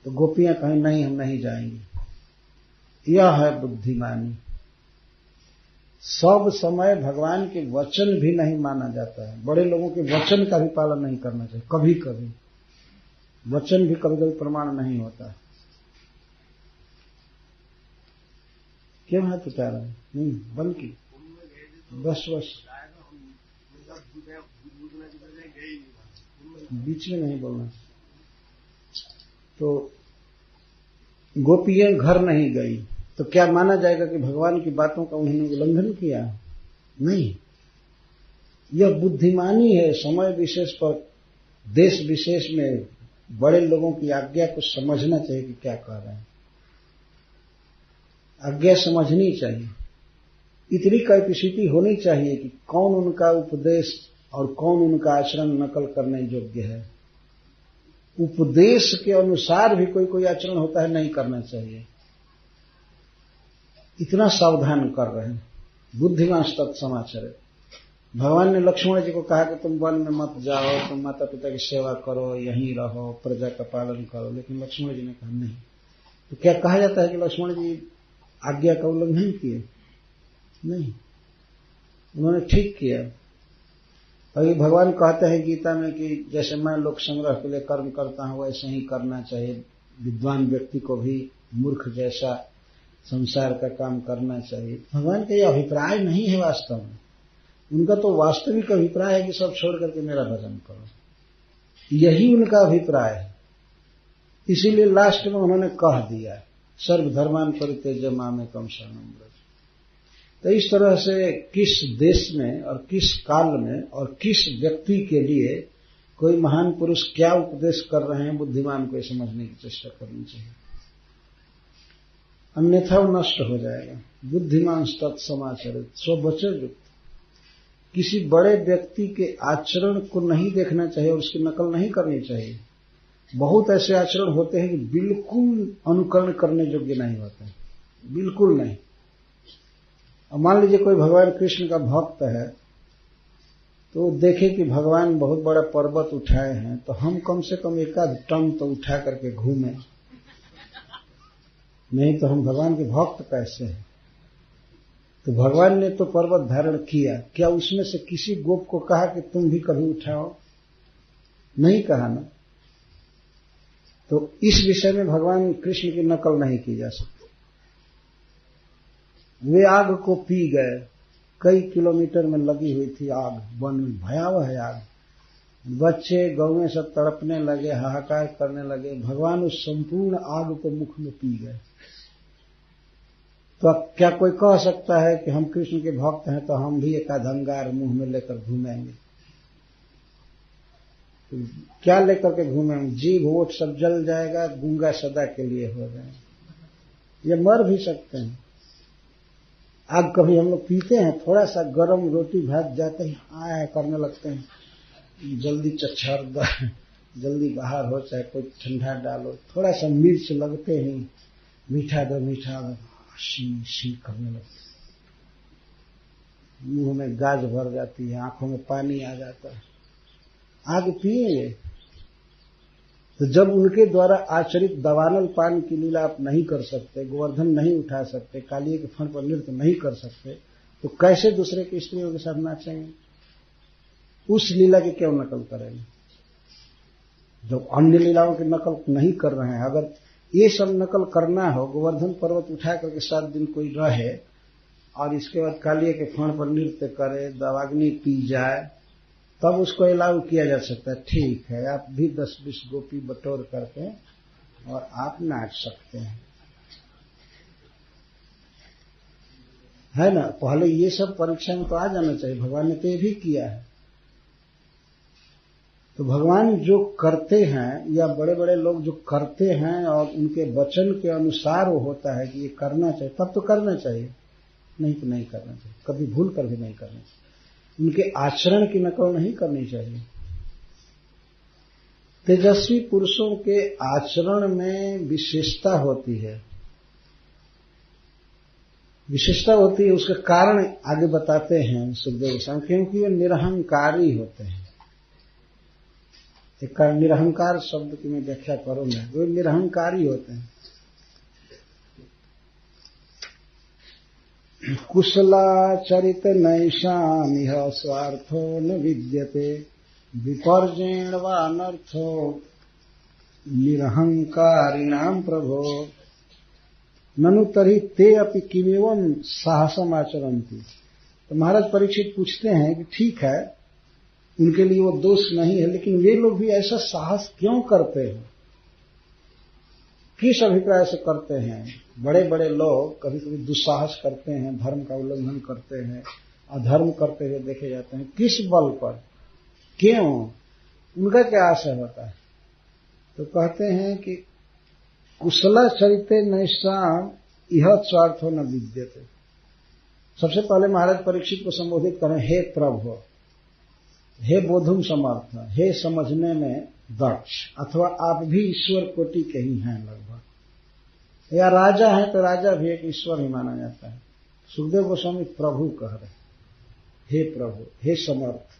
Speaker 1: तो गोपियां कहीं नहीं, हम नहीं जाएंगी। यह है बुद्धिमानी। सब समय भगवान के वचन भी नहीं माना जाता है, बड़े लोगों के वचन का भी पालन नहीं करना चाहिए। कभी कभी वचन भी कभी कभी प्रमाण नहीं होता। क्यों है तो कह रहे हैं नहीं, बल्कि बस बीच में नहीं बोलना। तो गोपियां घर नहीं गई तो क्या माना जाएगा कि भगवान की बातों का उन्होंने उल्लंघन किया? नहीं, यह बुद्धिमानी है। समय विशेष पर, देश विशेष में बड़े लोगों की आज्ञा को समझना चाहिए कि क्या कह रहे हैं, आज्ञा समझनी चाहिए। इतनी कैपेसिटी होनी चाहिए कि कौन उनका उपदेश और कौन उनका आचरण नकल करने योग्य है। उपदेश के अनुसार भी कोई कोई आचरण होता है, नहीं करना चाहिए। इतना सावधान कर रहे हैं। बुद्धिमान तत्समाचरे। भगवान ने लक्ष्मण जी को कहा कि तुम वन में मत जाओ, तुम माता पिता की सेवा करो, यहीं रहो, प्रजा का पालन करो, लेकिन लक्ष्मण जी ने कहा नहीं। तो क्या कहा जाता है कि लक्ष्मण जी आज्ञा का उल्लंघन किए? नहीं, उन्होंने ठीक किया। अभी भगवान कहते हैं गीता में कि जैसे मैं लोक संग्रह के लिए कर्म करता हूं वैसे ही करना चाहिए, विद्वान व्यक्ति को भी मूर्ख जैसा संसार का काम करना चाहिए। भगवान का यह अभिप्राय नहीं है वास्तव में। उनका तो वास्तविक अभिप्राय है कि सब छोड़ करके मेरा भजन करो, यही उनका अभिप्राय है। इसीलिए लास्ट में उन्होंने कह दिया सर्वधर्मान परित्यज्य मामेकं शरणं व्रज। तो इस तरह से किस देश में और किस काल में और किस व्यक्ति के लिए कोई महान पुरुष क्या उपदेश कर रहे हैं, बुद्धिमान को समझने की चेष्टा करनी चाहिए, अन्यथा वो नष्ट हो जाएगा। बुद्धिमान तत्समाचरित स्ववचर युक्त। किसी बड़े व्यक्ति के आचरण को नहीं देखना चाहिए और उसकी नकल नहीं करनी चाहिए। बहुत ऐसे आचरण होते हैं कि बिल्कुल अनुकरण करने योग्य नहीं होते हैं, बिल्कुल नहीं। अब मान लीजिए कोई भगवान कृष्ण का भक्त है, तो देखे कि भगवान बहुत बड़ा पर्वत उठाए हैं, तो हम कम से कम एक आध टन तो उठा करके घूमें, नहीं तो हम भगवान के भक्त कैसे हैं। तो भगवान ने तो पर्वत धारण किया, क्या उसमें से किसी गोप को कहा कि तुम भी कभी उठाओ? नहीं कहा ना। तो इस विषय में भगवान कृष्ण की नकल नहीं की जा सकती। वे आग को पी गए, कई किलोमीटर में लगी हुई थी आग, वन में भयावह है आग। बच्चे गौएं सब तड़पने लगे, हाहाकार करने लगे। भगवान उस संपूर्ण आग को मुख में पी गए। तो क्या कोई कह सकता है कि हम कृष्ण के भक्त हैं तो हम भी एक अंगार मुंह में लेकर घूमेंगे? तो क्या लेकर के घूमेंगे? जीभ वोट सब जल जाएगा, गूंगा सदा के लिए हो जाएगा। ये मर भी सकते हैं। आग कभी हम लोग पीते हैं, थोड़ा सा गरम रोटी भात जाते ही आए करने लगते हैं, जल्दी चच्छार दो, जल्दी बाहर हो, चाहे कोई ठंडा डालो, थोड़ा सा मिर्च लगते ही मीठा दो मीठा दो, शी करने लगते, मुंह में गाज भर जाती है, आंखों में पानी आ जाता है। आग पिएंगे तो जब उनके द्वारा आचरित दवानल पान की लीला आप नहीं कर सकते, गोवर्धन नहीं उठा सकते, कालिए के फण पर नृत्य नहीं कर सकते, तो कैसे दूसरे की स्त्रियों के साथ नाचेंगे? उस लीला की क्यों नकल करेंगे? जब अन्य लीलाओं की नकल नहीं कर रहे हैं, अगर ये सब नकल करना हो, गोवर्धन पर्वत उठा करके 7 दिन कोई रहे और इसके बाद कालिए के फण पर नृत्य करे, दवाग्नि पी जाए, तब उसको अलाउ किया जा सकता है। ठीक है, आप भी 10-20 गोपी बटोर करके और आप नाच सकते हैं, है ना। पहले ये सब परीक्षा में तो आ जाना चाहिए। भगवान ने तो ये भी किया है। तो भगवान जो करते हैं या बड़े बड़े लोग जो करते हैं और उनके वचन के अनुसार वो होता है कि ये करना चाहिए, तब तो करना चाहिए, नहीं तो नहीं करना चाहिए। कभी भूल कर भी नहीं करना चाहिए। उनके आचरण की नकल नहीं करनी चाहिए। तेजस्वी पुरुषों के आचरण में विशेषता होती है, विशेषता होती है। उसका कारण आगे बताते हैं सुखदेव गोस्वामी, क्योंकि वे निरहंकारी होते हैं। एक निरहंकार शब्द की मैं व्याख्या करूंगा। वे निरहंकारी होते हैं। कुशलाचरित नैषामिह स्वार्थो न विद्यते विपर्जेण वानर्थो निरहंकारिणाम प्रभो ननु तर्हि ते अपि किमेवं साहसम आचरन्ति। तो महाराज परीक्षित पूछते हैं कि ठीक है, उनके लिए वो दोष नहीं है, लेकिन वे लोग भी ऐसा साहस क्यों करते हैं? किस अभिप्राय से करते हैं? बड़े बड़े लोग कभी कभी दुस्साहस करते हैं, धर्म का उल्लंघन करते हैं, अधर्म करते हुए देखे जाते हैं। किस बल पर, क्यों, उनका क्या आशय होता है? तो कहते हैं कि कुशलाचरिते नैषाम इह स्वार्थो न विद्यते। सबसे पहले महाराज परीक्षित को संबोधित करें, हे प्रभु, हे बोधुम समर्थ, हे समझने में दक्ष, अथवा आप भी ईश्वर कोटि के ही हैं लगभग, या राजा हैं तो राजा भी एक ईश्वर ही माना जाता है। सुखदेव गोस्वामी प्रभु कह रहे, हे प्रभु, हे समर्थ।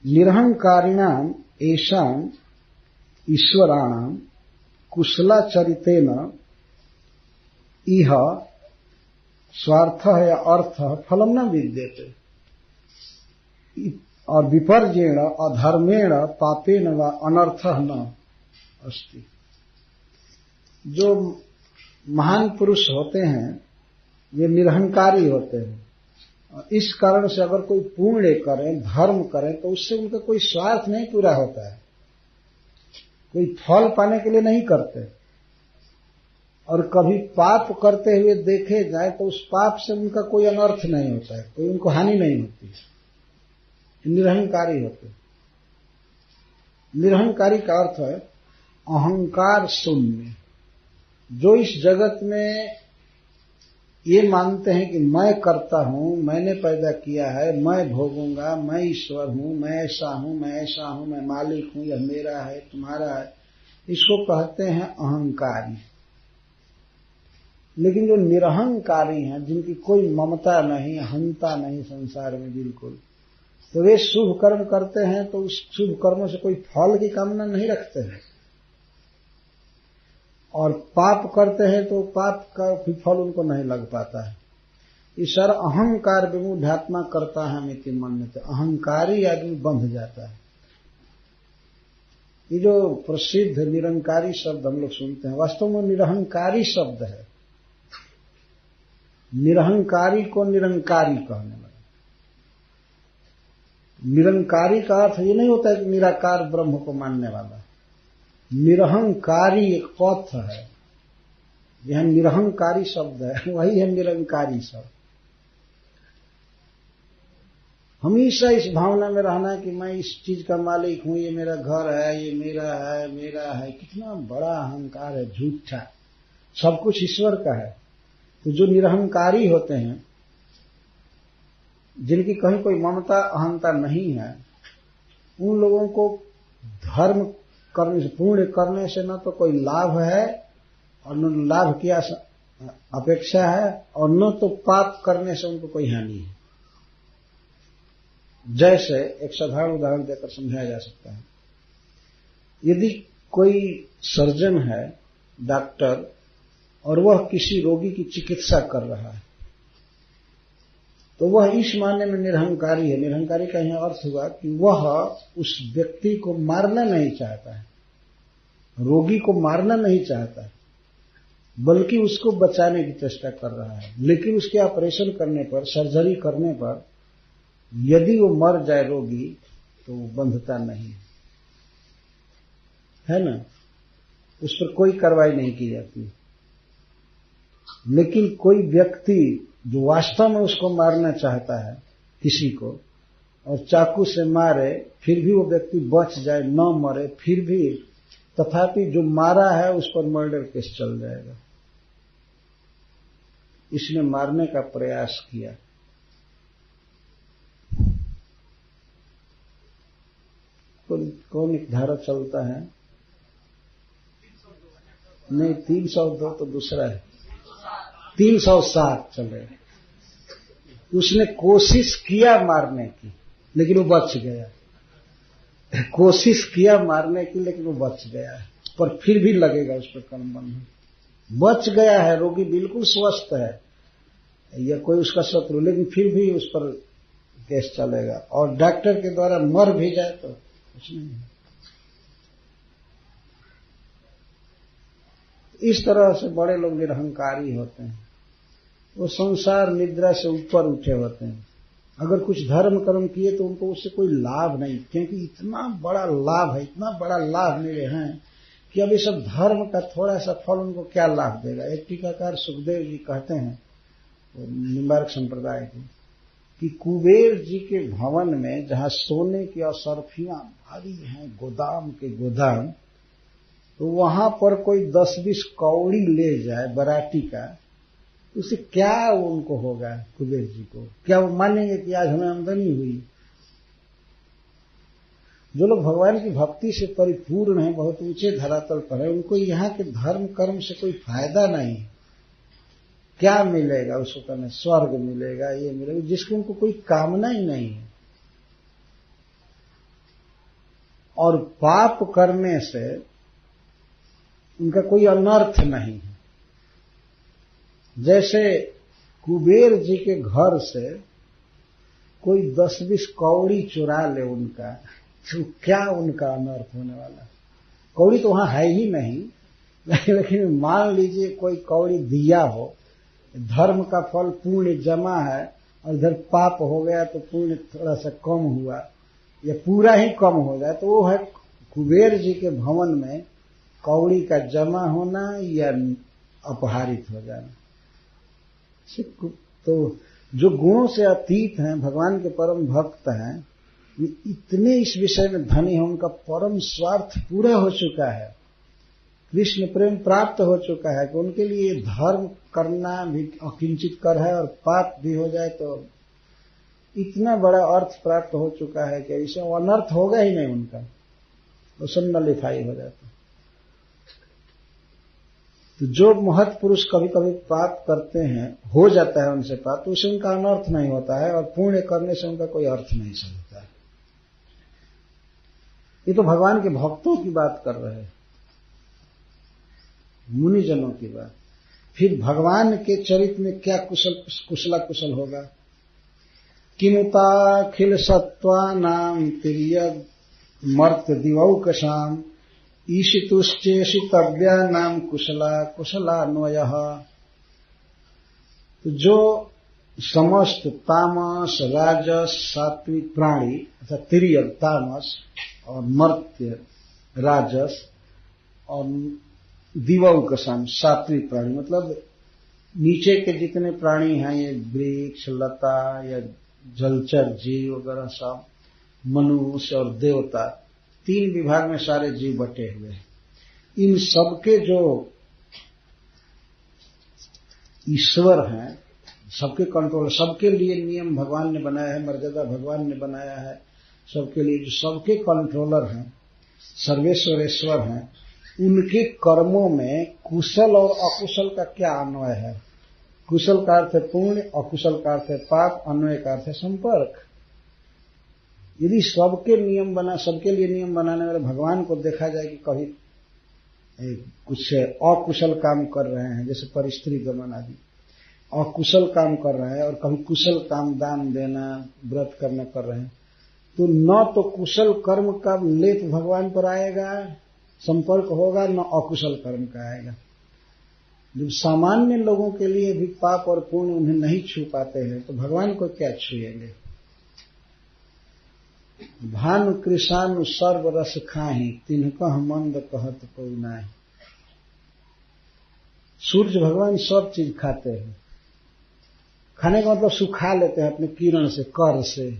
Speaker 1: निरहंकारिणाम एषाम ईश्वराणाम कुशलाचरितेन इह स्वार्थ या अर्थ फलम न विद्यते और विपर्येण अधर्मेण पापेन व अनर्थ न अस्ति। जो महान पुरुष होते हैं ये निरहंकारी होते हैं। इस कारण से अगर कोई पुण्य करें, धर्म करें, तो उससे उनका कोई स्वार्थ नहीं पूरा होता है, कोई फल पाने के लिए नहीं करते। और कभी पाप करते हुए देखे जाए तो उस पाप से उनका कोई अनर्थ नहीं होता है, कोई उनको हानि नहीं होती है। निरहंकारी होते हैं। निरहंकारी का अर्थ है अहंकार शून्य। जो इस जगत में ये मानते हैं कि मैं करता हूं, मैंने पैदा किया है, मैं भोगूंगा, मैं ईश्वर हूं, मैं ऐसा हूं, मैं ऐसा हूं, मैं मालिक हूं, यह मेरा है, तुम्हारा है, इसको कहते हैं अहंकारी। लेकिन जो निरहंकारी हैं, जिनकी कोई ममता नहीं, अहंता नहीं संसार में बिल्कुल, तो वे शुभ कर्म करते हैं तो उस शुभ कर्मों से कोई फल की कामना नहीं रखते हैं। और पाप करते हैं तो पाप का भी फल उनको नहीं लग पाता है। ईश्वर अहंकार विमूढ़ात्मा करता है मिति मन्यते। अहंकारी आदमी बंध जाता है। ये जो प्रसिद्ध निरंकारी शब्द हम लोग सुनते हैं, वास्तव में निरहंकारी शब्द है। निरहंकारी को निरंकारी कहने लगा। निरंकारी का अर्थ ये नहीं होता है कि निराकार ब्रह्म को मानने वाला। निरहंकारी एक पथ है। यह निरहंकारी शब्द है, वही है निरंकारी शब्द। हमेशा इस भावना में रहना कि मैं इस चीज का मालिक हूं, ये मेरा घर है, ये मेरा है, मेरा है। कितना बड़ा अहंकार है, झूठा। सब कुछ ईश्वर का है। तो जो निरहंकारी होते हैं, जिनकी कहीं कोई ममता अहंता नहीं है, उन लोगों को धर्म करने से, पुण्य करने से न तो कोई लाभ है और न लाभ की अपेक्षा है, और न तो पाप करने से उनको कोई हानि है। जैसे एक साधारण उदाहरण देकर समझाया जा सकता है। यदि कोई सर्जन है, डॉक्टर, और वह किसी रोगी की चिकित्सा कर रहा है, तो वह इस मायने में निरहंकारी है। निरहंकारी का यह अर्थ हुआ कि वह उस व्यक्ति को मारना नहीं चाहता है, रोगी को मारना नहीं चाहता है, बल्कि उसको बचाने की चेष्टा कर रहा है। लेकिन उसके ऑपरेशन करने पर, सर्जरी करने पर यदि वो मर जाए रोगी, तो वो बंधता नहीं है ना, उस पर कोई कार्रवाई नहीं की जाती। लेकिन कोई व्यक्ति जो वास्तव में उसको मारना चाहता है किसी को, और चाकू से मारे, फिर भी वो व्यक्ति बच जाए, न मरे, फिर भी तथापि जो मारा है उस पर मर्डर केस चल जाएगा। इसने मारने का प्रयास किया। कौन एक धारा चलता है? नहीं, 302 तो दूसरा है, 307 चले। उसने कोशिश किया मारने की, लेकिन वो बच गया। कोशिश किया मारने की, लेकिन वो बच गया है, पर फिर भी लगेगा उस पर कर्म बंधन। बच गया है, रोगी बिल्कुल स्वस्थ है या कोई उसका शत्रु, लेकिन फिर भी उस पर केस चलेगा। और डॉक्टर के द्वारा मर भी जाए तो कुछ नहीं। इस तरह से बड़े लोग निरहंकारी होते हैं। वो संसार निद्रा से ऊपर उठे होते हैं। अगर कुछ धर्म कर्म किए तो उनको उससे कोई लाभ नहीं, क्योंकि इतना बड़ा लाभ है, इतना बड़ा लाभ मिले हैं कि अब ये सब धर्म का थोड़ा सा फल उनको क्या लाभ देगा। एक टीकाकार सुखदेव जी कहते हैं, निम्बार्क संप्रदाय के, कि कुबेर जी के भवन में जहां सोने की असरफियां भारी हैं, गोदाम के गोदाम, तो वहां पर कोई 10-20 कौड़ी ले जाए बराती का, उससे क्या उनको होगा? कुबेर जी को क्या वो मानेंगे कि आज हमें आमदनी हुई? जो लोग भगवान की भक्ति से परिपूर्ण हैं, बहुत ऊंचे धरातल पर है, उनको यहाँ के धर्म कर्म से कोई फायदा नहीं। क्या मिलेगा उसको करने? स्वर्ग मिलेगा, ये मिलेगा, जिसकी उनको कोई कामना ही नहीं है। और पाप करने से उनका कोई अनर्थ नहीं है। जैसे कुबेर जी के घर से कोई 10-20 कौड़ी चुरा ले उनका, तो क्या उनका अनर्थ होने वाला। कौड़ी तो वहां है ही नहीं, लेकिन मान लीजिए कोई कौड़ी दिया हो, धर्म का फल पुण्य जमा है और इधर पाप हो गया तो पुण्य थोड़ा सा कम हुआ या पूरा ही कम हो जाए, तो वो है कुबेर जी के भवन में कौड़ी का जमा होना या अपहारित हो जाना। तो जो गुणों से अतीत हैं, भगवान के परम भक्त हैं, ये इतने इस विषय में धनी हैं, उनका परम स्वार्थ पूरा हो चुका है, कृष्ण प्रेम प्राप्त हो चुका है कि उनके लिए धर्म करना भी अकिंचित कर है और पाप भी हो जाए तो इतना बड़ा अर्थ प्राप्त हो चुका है कि इसे अनर्थ होगा ही नहीं उनका, वो सब नलिफाई हो जाता। तो जो महत् पुरुष कभी कभी पाप करते हैं, हो जाता है उनसे पाप, तो उसे उनका अनर्थ नहीं होता है और पुण्य करने से उनका कोई अर्थ नहीं समझता है। ये तो भगवान के भक्तों की बात कर रहे हैं, मुनिजनों की बात। फिर भगवान के चरित्र में क्या कुशला कुशल होगा। किमुताखिल सत्वानां तिर्यग मर्त्य दिवौकशाम ईशितुश्चेशितव्यानां कुशला कुशलान्वयः। तो जो समस्त तामस राजस सात्विक प्राणी, अर्थात तिर्यक तामस और मर्त्य राजस और दिवौकशाम सात्विक प्राणी, मतलब नीचे के जितने प्राणी हैं, ये वृक्ष लता या जलचर जीव वगैरह सब, मनुष्य और देवता, 3 विभाग में सारे जीव बटे हुए हैं। इन सबके जो ईश्वर हैं, सबके कंट्रोल, सबके लिए नियम भगवान ने बनाया है, मर्यादा भगवान ने बनाया है सबके लिए, जो सबके कंट्रोलर हैं, सर्वेश्वरेश्वर हैं, उनके कर्मों में कुशल और अकुशल का क्या अन्वय है। कुशल का अर्थ है पुण्य, अकुशल का अर्थ है पाप, अन्वय का अर्थ है संपर्क। यदि सबके लिए नियम बनाने वाले भगवान को देखा जाए कि कभी कुछ अकुशल काम कर रहे हैं, जैसे परिस्त्री गमन आदि अकुशल काम कर रहे हैं, और कभी कुशल काम दान देना व्रत करना कर रहे हैं, तो न तो कुशल कर्म का लेप भगवान पर आएगा, संपर्क होगा, न अकुशल कर्म का आएगा। जब सामान्य लोगों के लिए भी पाप और पुण्य उन्हें नहीं छू पाते हैं, तो भगवान को क्या छुएंगे। भानु कृषानु सर्व रस खाही, तिन्हकह मंद कहत कोई नाही। सूर्य भगवान सब चीज खाते हैं, खाने का मतलब सुखा लेते हैं अपने किरण से, कर से।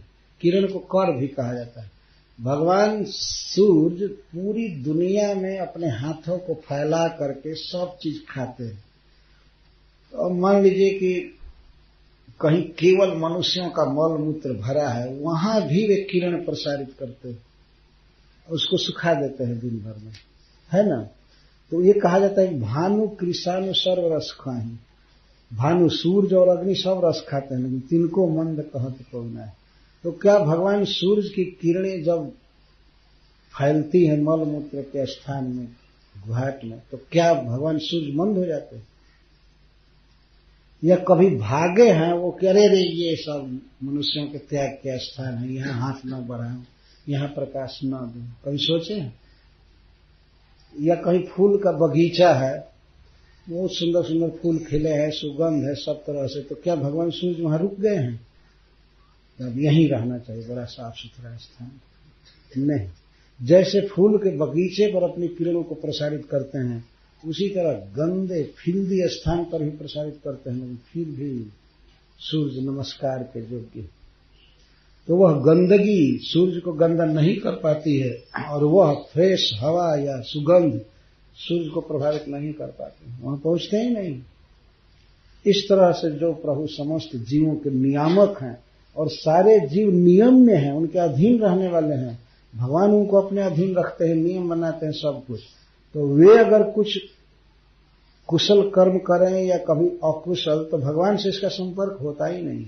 Speaker 1: किरण को कर भी कहा जाता है। भगवान सूर्य पूरी दुनिया में अपने हाथों को फैला करके सब चीज खाते हैं। तो मान लीजिए कि कहीं केवल मनुष्यों का मल मूत्र भरा है, वहां भी वे किरण प्रसारित करते हैं, उसको सुखा देते हैं दिन भर में, है ना। तो ये कहा जाता है भानु कृषानु सर्व रस खाही। भानु सूर्य और अग्नि सब रस खाते हैं, लेकिन तिनको मंद कहत कोई। तो क्या भगवान सूर्य की किरणें जब फैलती हैं मल मूत्र के स्थान में, घाट में, तो क्या भगवान सूर्य मंद हो जाते हैं? या कभी भागे हैं वो, कह रहे ये सब मनुष्यों के त्याग के स्थान है, यहाँ हाथ न बढ़ाऊं, यहाँ प्रकाश न दूं, कभी सोचे? या कहीं फूल का बगीचा है, बहुत सुंदर सुंदर फूल खिले हैं, सुगंध है सब तरह से, तो क्या भगवान सूर्य वहां रुक गए हैं? अब यहीं रहना चाहिए, बड़ा साफ सुथरा स्थान नहीं। जैसे फूल के बगीचे पर अपनी किरणों को प्रसारित करते हैं, उसी तरह गंदे फिल्दी स्थान पर भी प्रसारित करते हैं, लेकिन फिर भी सूर्य नमस्कार के योग्य। तो वह गंदगी सूर्य को गंदा नहीं कर पाती है, और वह फ्रेश हवा या सुगंध सूर्य को प्रभावित नहीं कर पाती, वहां पहुंचते ही नहीं। इस तरह से जो प्रभु समस्त जीवों के नियामक हैं और सारे जीव नियम में हैं, उनके अधीन रहने वाले हैं, भगवान उनको अपने अधीन रखते हैं, नियम बनाते हैं सब कुछ, तो वे अगर कुछ कुशल कर्म करें या कभी अकुशल, तो भगवान से इसका संपर्क होता ही नहीं।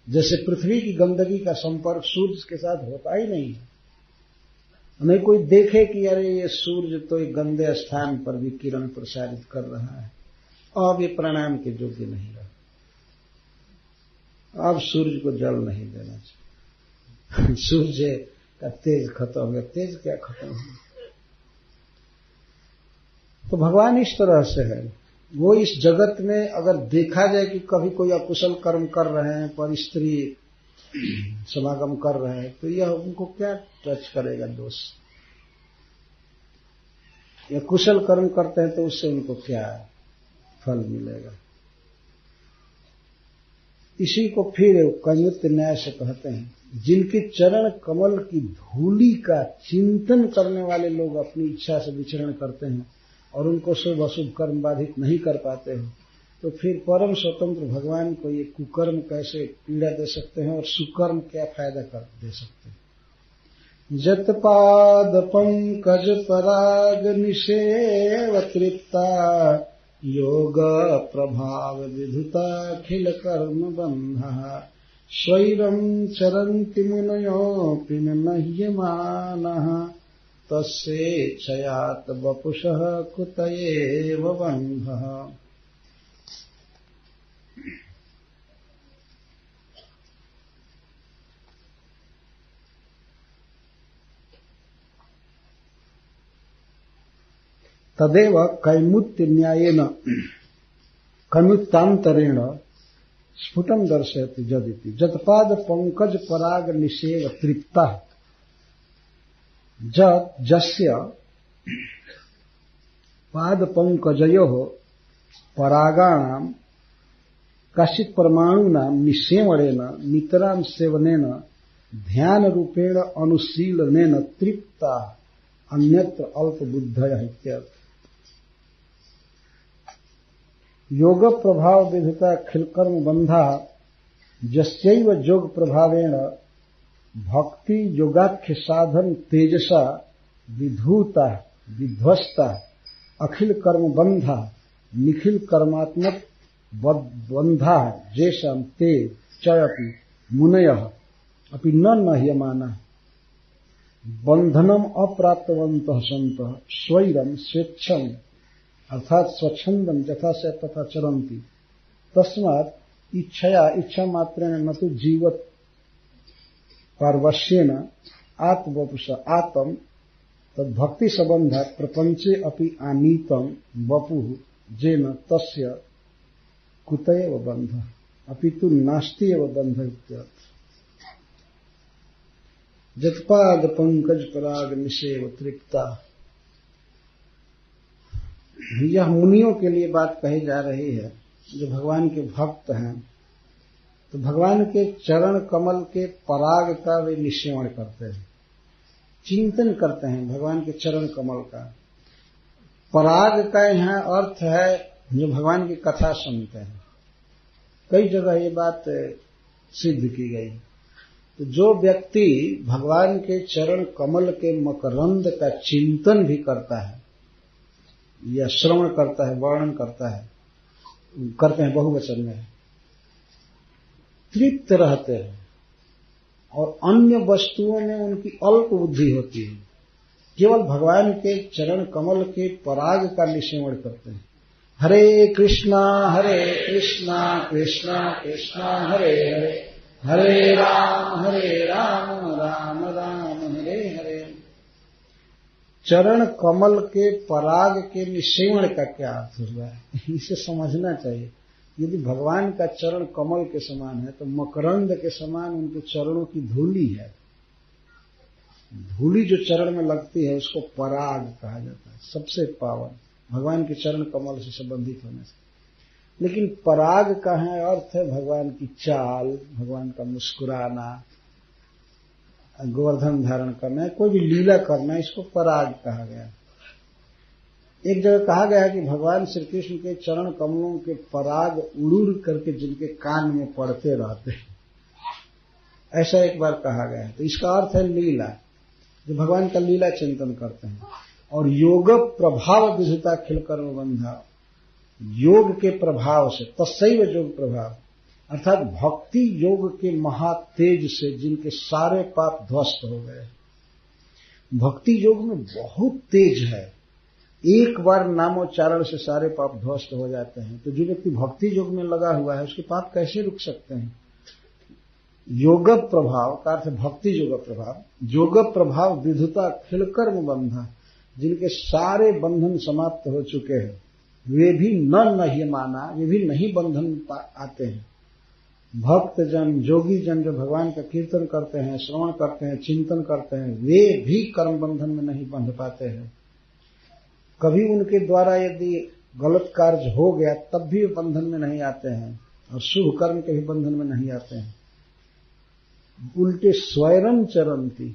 Speaker 1: जैसे पृथ्वी की गंदगी का संपर्क सूर्य के साथ होता ही नहीं है। नहीं कोई देखे कि अरे ये सूर्य तो एक गंदे स्थान पर भी किरण प्रसारित कर रहा है, अब ये प्रणाम के योग्य नहीं रहा। अब सूर्य को जल नहीं देना चाहिए। सूर्य का तेज खत्म हो गया। तेज क्या खत्म हो? तो भगवान इस तरह से है, वो इस जगत में अगर देखा जाए कि कभी कोई अकुशल कर्म कर रहे हैं, पर स्त्री समागम कर रहे हैं, तो यह उनको क्या टच करेगा दोष? या कुशल कर्म करते हैं तो उससे उनको क्या फल मिलेगा? इसी को फिर कैमुत्य न्याय से कहते हैं, जिनके चरण कमल की धूलि का चिंतन करने वाले लोग अपनी इच्छा से विचरण करते हैं और उनको शुभ अशुभ कर्म बाधित नहीं कर पाते हैं, तो फिर परम स्वतंत्र भगवान को ये कुकर्म कैसे पीड़ा दे सकते हैं और सुकर्म क्या फायदा कर दे सकते हैं? जतपाद पंकज पराग निषेव तृप्ता योग प्रभाव विधुता खिल कर्म बंधा स्वैरम चरन्ति मुनयोऽपि न मह्यमानः तस्येच्छयात् वपुषः कुत एव बन्धः। तदेव कैमुत्य न्यायेन कैमुत्तांतरेण स्फुटं दर्शयति जदिति जतपाद पंकज पराग निषेव तृप्ता जस्य पाद पंकजयोः परागाणां कश्चित् परमाणूनां निषेवणेन नितरां सेवनेन ध्यान रूपेण अनुशीलनेन तृप्ता अन्यत्र अल्प बुद्धयः इत्यर्थ। योग प्रभाव विधुता खिल कर्म बंधा जस्यैव योग प्रभावेण भक्ति योगाख्य साधन तेजसा विधूता विध्वस्ता अखिल कर्म बंधा निखिल कर्मात्मक बंधा जेषां ते चयपि मुनयः अपि न नह्यमानः बंधनम अप्राप्तवन्तः सन्तः स्वैरं स्वेच्छम् अर्थात स्वच्छंदम यथा से तथा चरन्ति तस्मात् इच्छया इच्छा मात्रेण न तो जीवत पार्वश्येन आत्मवपुषा आत्म तद भक्ति संबंध प्रपंचे अपि आनीतम वपुः जेन तस्य कुतएव बंध अपितु नास्ति एव बंध इत्यर्थ। जतपाद पंकज पराग निषेव तृप्ता, यह मुनियों के लिए बात कही जा रही है जो भगवान के भक्त हैं। तो भगवान के चरण कमल के पराग का वे निश्चयण करते हैं, चिंतन करते हैं भगवान के चरण कमल का। पराग का यहाँ अर्थ है जो भगवान की कथा सुनते हैं। कई जगह ये बात सिद्ध की गई। तो जो व्यक्ति भगवान के चरण कमल के मकरंद का चिंतन भी करता है या श्रवण करता है, वर्णन करता है, करते हैं बहुवचन में, तृप्त रहते हैं और अन्य वस्तुओं में उनकी अल्प बुद्धि होती है। केवल भगवान के चरण कमल के पराग का निसेवन करते हैं। हरे कृष्णा कृष्णा कृष्णा हरे हरे, हरे राम राम राम हरे हरे। चरण कमल के पराग के निसेवन का क्या अर्थ हुआ है, इसे समझना चाहिए। यदि भगवान का चरण कमल के समान है तो मकरंद के समान उनके चरणों की धूली है। धूली जो चरण में लगती है उसको पराग कहा जाता है, सबसे पावन, भगवान के चरण कमल से संबंधित होने से। लेकिन पराग का है अर्थ है भगवान की चाल, भगवान का मुस्कुराना, गोवर्धन धारण करना, कोई भी लीला करना, इसको पराग कहा गया। एक जगह कहा गया है कि भगवान श्री कृष्ण के चरण कमलों के पराग उड़ करके जिनके कान में पड़ते रहते हैं, ऐसा एक बार कहा गया है। तो इसका अर्थ है लीला, जो भगवान का लीला चिंतन करते हैं। और योग प्रभाव विधुता खिल कर्म बंधा, योग के प्रभाव से, तस्सैव योग प्रभाव अर्थात भक्ति योग के महातेज से जिनके सारे पाप ध्वस्त हो गए। भक्ति योग में बहुत तेज है, एक बार नामोच्चारण से सारे पाप ध्वस्त हो जाते हैं। तो जो व्यक्ति भक्ति योग में लगा हुआ है उसके पाप कैसे रुक सकते हैं? योग प्रभाव का अर्थ भक्ति योग प्रभाव, योग प्रभाव विधुता खिल कर्म बंधा, जिनके सारे बंधन समाप्त हो चुके हैं, वे भी नहीं माना, वे भी नहीं बंधन आते हैं। भक्त जन, योगी जन जो भगवान का कीर्तन करते हैं, श्रवण करते हैं, चिंतन करते हैं, वे भी कर्म बंधन में नहीं बंध पाते हैं। कभी उनके द्वारा यदि गलत कार्य हो गया तब भी वे बंधन में नहीं आते हैं, और शुभ कर्म के भी बंधन में नहीं आते हैं। उल्टे स्वयं चरंती,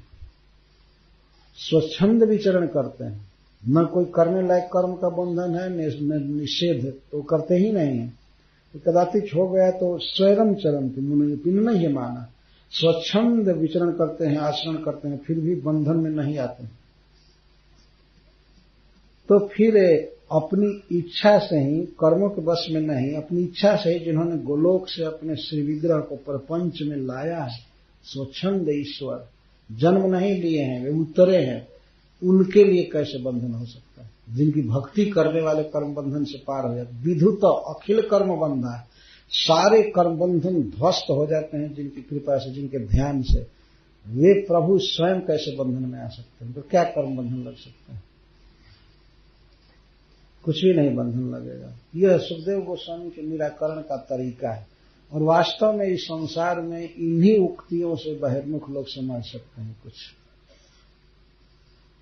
Speaker 1: स्वच्छंद विचरण करते हैं। न कोई करने लायक कर्म का बंधन है, न निषेध, तो करते ही नहीं है। कदाचित हो गया तो स्वयं चरंती, मुनि नहीं माना, स्वच्छंद विचरण करते हैं, आचरण करते हैं, फिर भी बंधन में नहीं आते। तो फिर अपनी इच्छा से ही, कर्मों के बस में नहीं, अपनी इच्छा से ही जिन्होंने गोलोक से अपने श्री विग्रह को प्रपंच में लाया है, स्वच्छंद ईश्वर, जन्म नहीं लिए हैं, वे उतरे हैं, उनके लिए कैसे बंधन हो सकता है? जिनकी भक्ति करने वाले कर्म बंधन से पार हो जाते। विधुत अखिल कर्म बंधा, सारे कर्म बंधन ध्वस्त हो जाते हैं जिनकी कृपा से, जिनके ध्यान से। वे प्रभु स्वयं कैसे बंधन में आ सकते हैं? तो क्या कर्म बंधन लग सकता है? कुछ भी नहीं बंधन लगेगा। यह सुखदेव गोस्वामी के निराकरण का तरीका है, और वास्तव में इस संसार में इन्हीं उक्तियों से बहिर्मुख लोग समझ सकते हैं, कुछ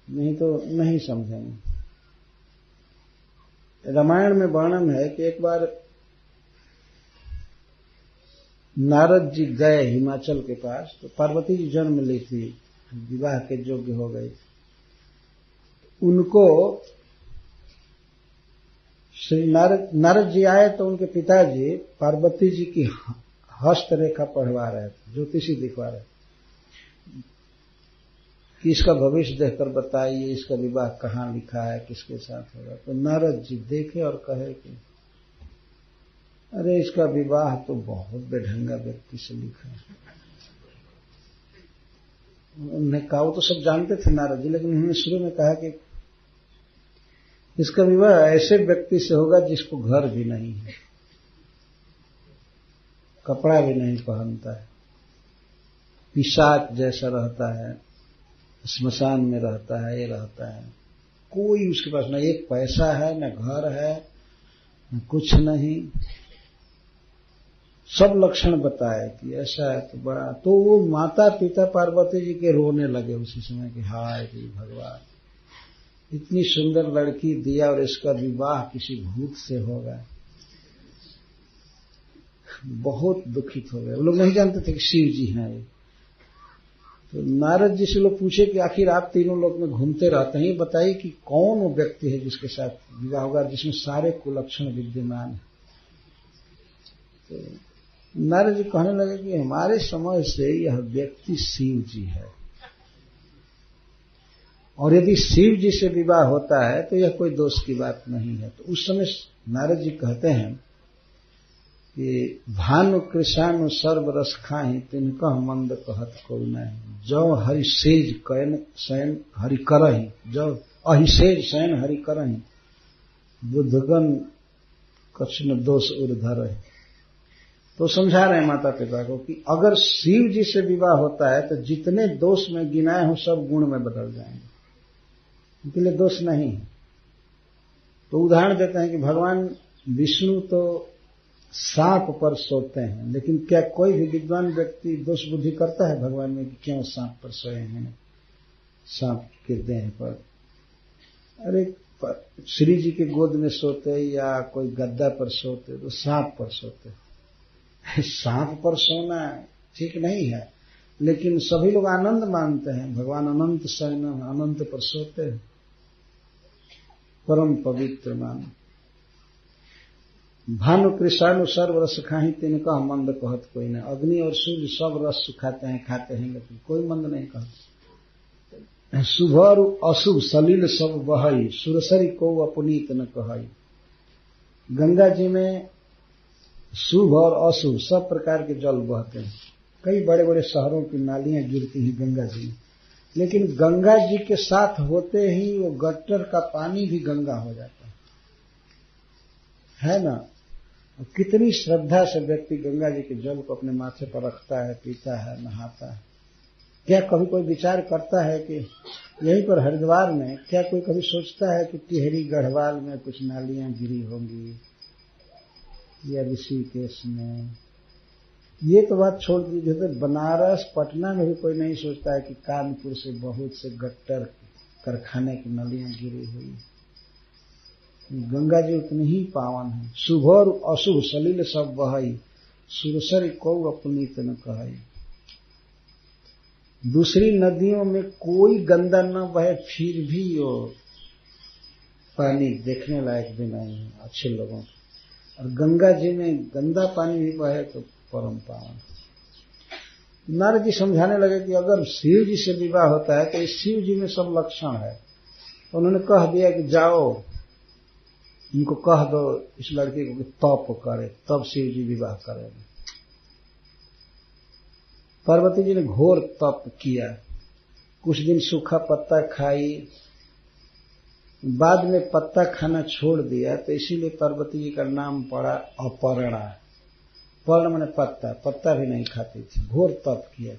Speaker 1: नहीं तो नहीं समझेंगे। रामायण में वर्णन है कि एक बार नारद जी गए हिमाचल के पास, तो पार्वती जी जन्म ली थी, विवाह के योग्य हो गई। उनको श्री नारद जी आए तो उनके पिताजी पार्वती जी की हस्तरेखा पढ़वा रहे थे, ज्योतिषी दिखवा रहे थे कि इसका भविष्य देखकर बताइए, इसका विवाह कहाँ लिखा है, किसके साथ होगा। तो नारद जी देखे और कहे कि अरे इसका विवाह तो बहुत बेढंगा व्यक्ति से लिखा है। उन्होंने कहा, वो तो सब जानते थे नारद जी, लेकिन उन्होंने शुरू में कहा कि इसका विवाह ऐसे व्यक्ति से होगा जिसको घर भी नहीं है, कपड़ा भी नहीं पहनता है, पिशाच जैसा रहता है, स्मशान में रहता है, ये रहता है, कोई उसके पास न एक पैसा है, न घर है, न कुछ नहीं। सब लक्षण बताए कि ऐसा है। तो बड़ा, तो वो माता पिता पार्वती जी के रोने लगे उसी समय कि हाय कि भगवान, इतनी सुंदर लड़की दिया और इसका विवाह किसी भूत से होगा। बहुत दुखित हो गए। वो लोग नहीं जानते थे कि शिव जी हैं ये। तो नारद जी से लोग पूछे कि आखिर आप तीनों लोग में घूमते रहते हैं, बताइए कि कौन वो व्यक्ति है जिसके साथ विवाह होगा, जिसमें सारे कुलक्षण विद्यमान है। तो नारद जी कहने लगे कि हमारे समझ से यह व्यक्ति शिव जी है, और यदि शिव जी से विवाह होता है तो यह कोई दोष की बात नहीं है। तो उस समय नारद जी कहते हैं कि भानु कृषानु सर्व रस खाही, तिनकह मंद कहत कोई नहीं, जो हरिसेज कैन शयन हरि करही, जो अहिसेज शयन हरि करही, बुद्धगन कछुन दोष उर्धर है। तो समझा रहे हैं माता पिता को कि अगर शिव जी से विवाह होता है तो जितने दोष में गिनाए हो सब गुण में बदल जाएंगे, उनके लिए दोष नहीं है। तो उदाहरण देते हैं कि भगवान विष्णु तो सांप पर सोते हैं, लेकिन क्या कोई भी विद्वान व्यक्ति दोष बुद्धि करता है भगवान में कि क्यों सांप पर सोए हैं, सांप के देह पर? अरे श्री जी के गोद में सोते या कोई गद्दा पर सोते तो सांप पर सोते। सांप पर सोना ठीक नहीं है, लेकिन सभी लोग आनंद मानते हैं। भगवान अनंत शयन, अनंत पर सोते हैं, परम पवित्र मान। भानु कृषाणु सर्व रस खाही, तिनका मंद कहत कोई नहीं। अग्नि और सूर्य सब रस सुखाते हैं, खाते हैं, लेकिन कोई मंद नहीं कहते। शुभ और अशुभ सलील सब बहई, सुरसरी को अपनीत न कहई। गंगा जी में शुभ और अशुभ सब प्रकार के जल बहते हैं। कई बड़े बड़े शहरों की नालियां गिरती हैं गंगा जी में, लेकिन गंगा जी के साथ होते ही वो गट्टर का पानी भी गंगा हो जाता है ना। कितनी श्रद्धा से व्यक्ति गंगा जी के जल को अपने माथे पर रखता है, पीता है, नहाता है। क्या कभी कोई विचार करता है कि यहीं पर हरिद्वार में क्या कोई कभी सोचता है कि टिहरी गढ़वाल में कुछ नालियां गिरी होंगी या ऋषिकेश में? ये तो बात छोड़ दीजिए, तो बनारस पटना में भी कोई नहीं सोचता है कि कानपुर से बहुत से गट्टर कारखाने की नलियां गिरी हुई। गंगा जी उतनी ही पावन है। शुभ और अशुभ सलिल सब बहई, सुरसरी को अपनीत न कहई। दूसरी नदियों में कोई गंदा न बहे, फिर भी वो पानी देखने लायक भी नहीं है अच्छे लोगों को। और गंगा जी में गंदा पानी भी बहे तो परम पावन। नारद जी समझाने लगे कि अगर शिव जी से विवाह होता है तो इस शिव जी में सब लक्षण है। तो उन्होंने कह दिया कि जाओ इनको कह दो इस लड़के को कि तप करे, तब शिव जी विवाह करेंगे। पार्वती जी ने घोर तप किया, कुछ दिन सूखा पत्ता खाई, बाद में पत्ता खाना छोड़ दिया, तो इसीलिए पार्वती जी का नाम पड़ा अपर्णा। पर्ण माने पत्ता, पत्ता भी नहीं खाती थी, घोर तप किया।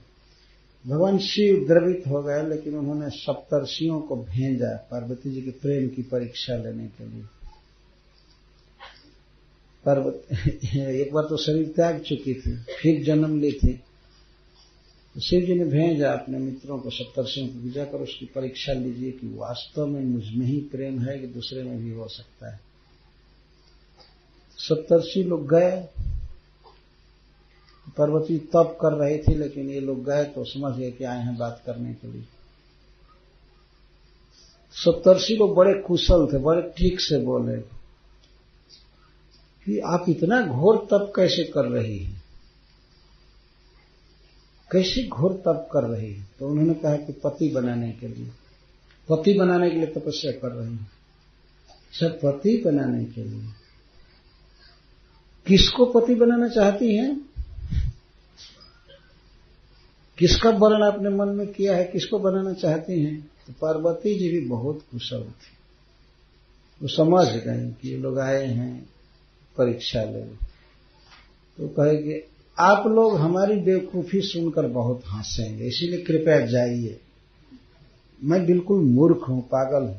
Speaker 1: भगवान शिव द्रवित हो गए, लेकिन उन्होंने सप्तर्षियों को भेजा पार्वती जी के प्रेम की परीक्षा लेने के लिए। एक बार तो शरीर त्याग चुकी थी, फिर जन्म ली थी, तो शिव जी ने भेजा अपने मित्रों को, सप्तर्षियों को, विजय कर उसकी परीक्षा लीजिए कि वास्तव में मुझ में ही प्रेम है कि दूसरे में भी हो सकता है। सप्तर्षि लोग गए, पार्वती तप कर रही थी, लेकिन ये लोग गए तो समझ गए कि आए हैं बात करने के लिए। सप्तर्षि लोग बड़े कुशल थे, बड़े ठीक से बोले कि आप इतना घोर तप कैसे कर रही हैं, कैसे घोर तप कर रही है? तो उन्होंने कहा कि पति बनाने के लिए, पति बनाने के लिए तपस्या कर रही हैं। सब पति बनाने के लिए? किसको पति बनाना चाहती हैं? किसका वर्ण आपने मन में किया है, किसको बनाना चाहती हैं? तो पार्वती जी भी बहुत कुशल थी, वो समझ गए कि ये लोग आए हैं परीक्षा लेने। तो कहेंगे आप लोग हमारी बेवकूफी सुनकर बहुत हंसेंगे, इसीलिए कृपया जाइए। मैं बिल्कुल मूर्ख हूं, पागल हूं,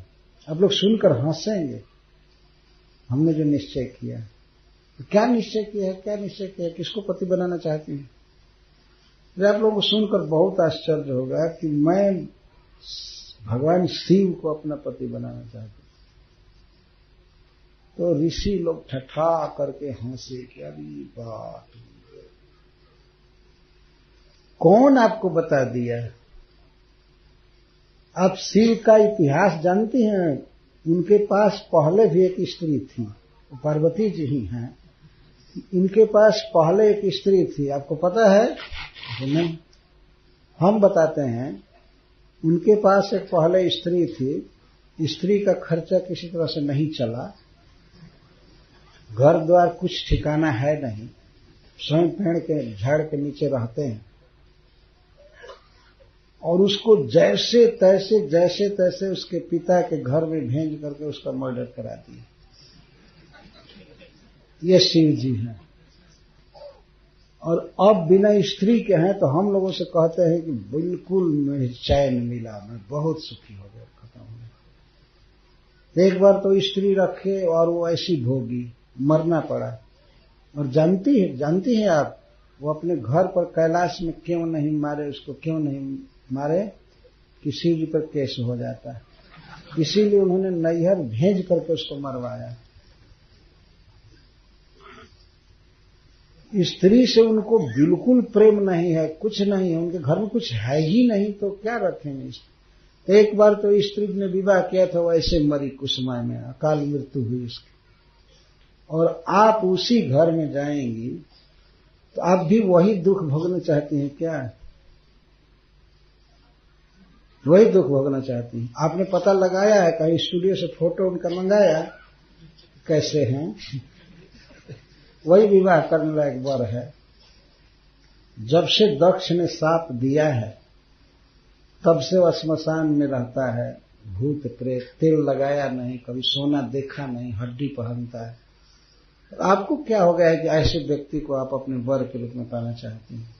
Speaker 1: आप लोग सुनकर हंसेंगे। हमने जो निश्चय किया। तो क्या निश्चय किया है, क्या निश्चय किया है? किसको पति बनाना चाहती हैं? आप लोगों को सुनकर बहुत आश्चर्य होगा कि मैं भगवान शिव को अपना पति बनाना चाहती हूं। तो ऋषि लोग ठठा करके हंसे कि अरे बात, कौन आपको बता दिया? आप शिव का इतिहास जानती हैं? उनके पास पहले भी एक स्त्री थी, पार्वती जी ही हैं। इनके पास पहले एक स्त्री थी, आपको पता है? नहीं, हम बताते हैं। उनके पास एक पहले स्त्री थी, स्त्री का खर्चा किसी तरह से नहीं चला, घर द्वार कुछ ठिकाना है नहीं, स्वयं पेड़ के झाड़ के नीचे रहते हैं, और उसको जैसे तैसे उसके पिता के घर में भेज करके उसका मर्डर करा दिया। ये शिव जी हैं। और अब बिना स्त्री के हैं तो हम लोगों से कहते हैं कि बिल्कुल मुझे चैन मिला, मैं बहुत सुखी हो गया, खत्म हो गया। एक बार तो स्त्री रखे और वो ऐसी भोगी, मरना पड़ा। और जानती हैं आप, वो अपने घर पर कैलाश में क्यों नहीं मारे, उसको क्यों नहीं मारे? कि शिव जी पर केस हो जाता है, इसीलिए उन्होंने नैहर भेज करके उसको मरवाया। स्त्री से उनको बिल्कुल प्रेम नहीं है, कुछ नहीं है, उनके घर में कुछ है ही नहीं, तो क्या रखेंगे? एक बार तो स्त्री ने विवाह किया था, वो ऐसे मरी, कुसुमा में अकाल मृत्यु हुई उसकी। और आप उसी घर में जाएंगी तो आप भी वही दुख भोगना चाहती हैं क्या? वही दुख भोगना चाहती हैं। आपने पता लगाया है, कहीं स्टूडियो से फोटो उनका मंगाया, कैसे हैं? वही विवाह करने लायक वर है। जब से दक्ष ने साप दिया है तब से वो श्मशान में रहता है, भूत प्रेत, तेल लगाया नहीं, कभी सोना देखा नहीं, हड्डी पहनता है। आपको क्या हो गया है कि ऐसे व्यक्ति को आप अपने वर के रूप में पाना चाहते हैं?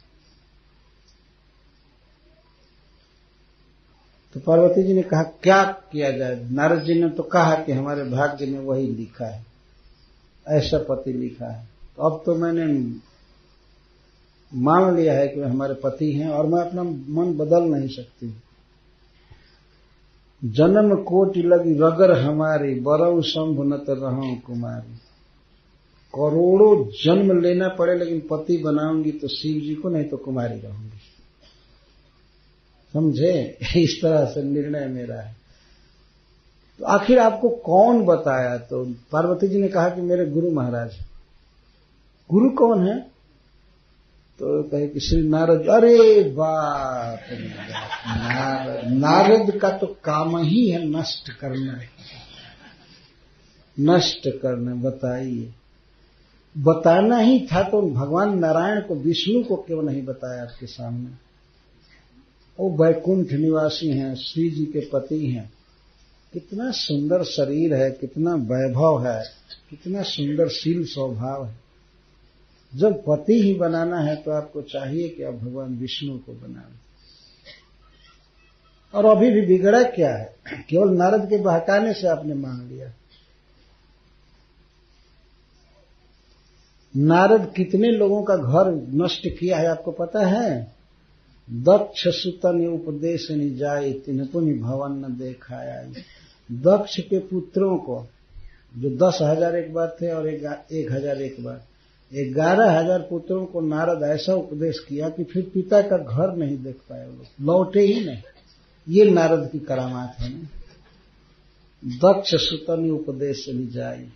Speaker 1: तो पार्वती जी ने कहा क्या किया जाए? नारद जी ने तो कहा कि हमारे भाग्य में वही लिखा है, ऐसा पति लिखा है। तो अब तो मैंने मान लिया है कि वे हमारे पति हैं और मैं अपना मन बदल नहीं सकती। जन्म कोटि लगी रगर हमारी, बरऊ शंभु न तो रहूं कुमारी। करोड़ों जन्म लेना पड़े लेकिन पति बनाऊंगी तो शिव जी को, नहीं तो कुमारी रहूंगी। समझे? इस तरह से निर्णय मेरा है। तो आखिर आपको कौन बताया? तो पार्वती जी ने कहा कि मेरे गुरु महाराज। गुरु कौन है? तो कहे कि श्री नारद। अरे बाप रे बाप, नारद का तो काम ही है नष्ट करना, नष्ट करना। बताइए, बताना ही था तो भगवान नारायण को, विष्णु को क्यों नहीं बताया आपके सामने? वो वैकुंठ निवासी हैं, श्री जी के पति हैं। कितना सुंदर शरीर है, कितना वैभव है, कितना सुंदर शील स्वभाव है। जब पति ही बनाना है तो आपको चाहिए कि आप भगवान विष्णु को बनाएं। और अभी भी बिगड़ा क्या है? केवल नारद के बहकाने से आपने मान लिया। नारद कितने लोगों का घर नष्ट किया है आपको पता है? दक्ष सुतन उपदेश नि जाए, तिन्ह पुनि भवन न देखाया। दक्ष के पुत्रों को, जो 10,000 एक बार थे और 1,000 एक बार, 11,000 पुत्रों को नारद ऐसा उपदेश किया कि फिर पिता का घर नहीं देख पाए, वो लोग लौटे ही नहीं। ये नारद की करामात है ना। दक्ष सुतन उपदेश नि जाए,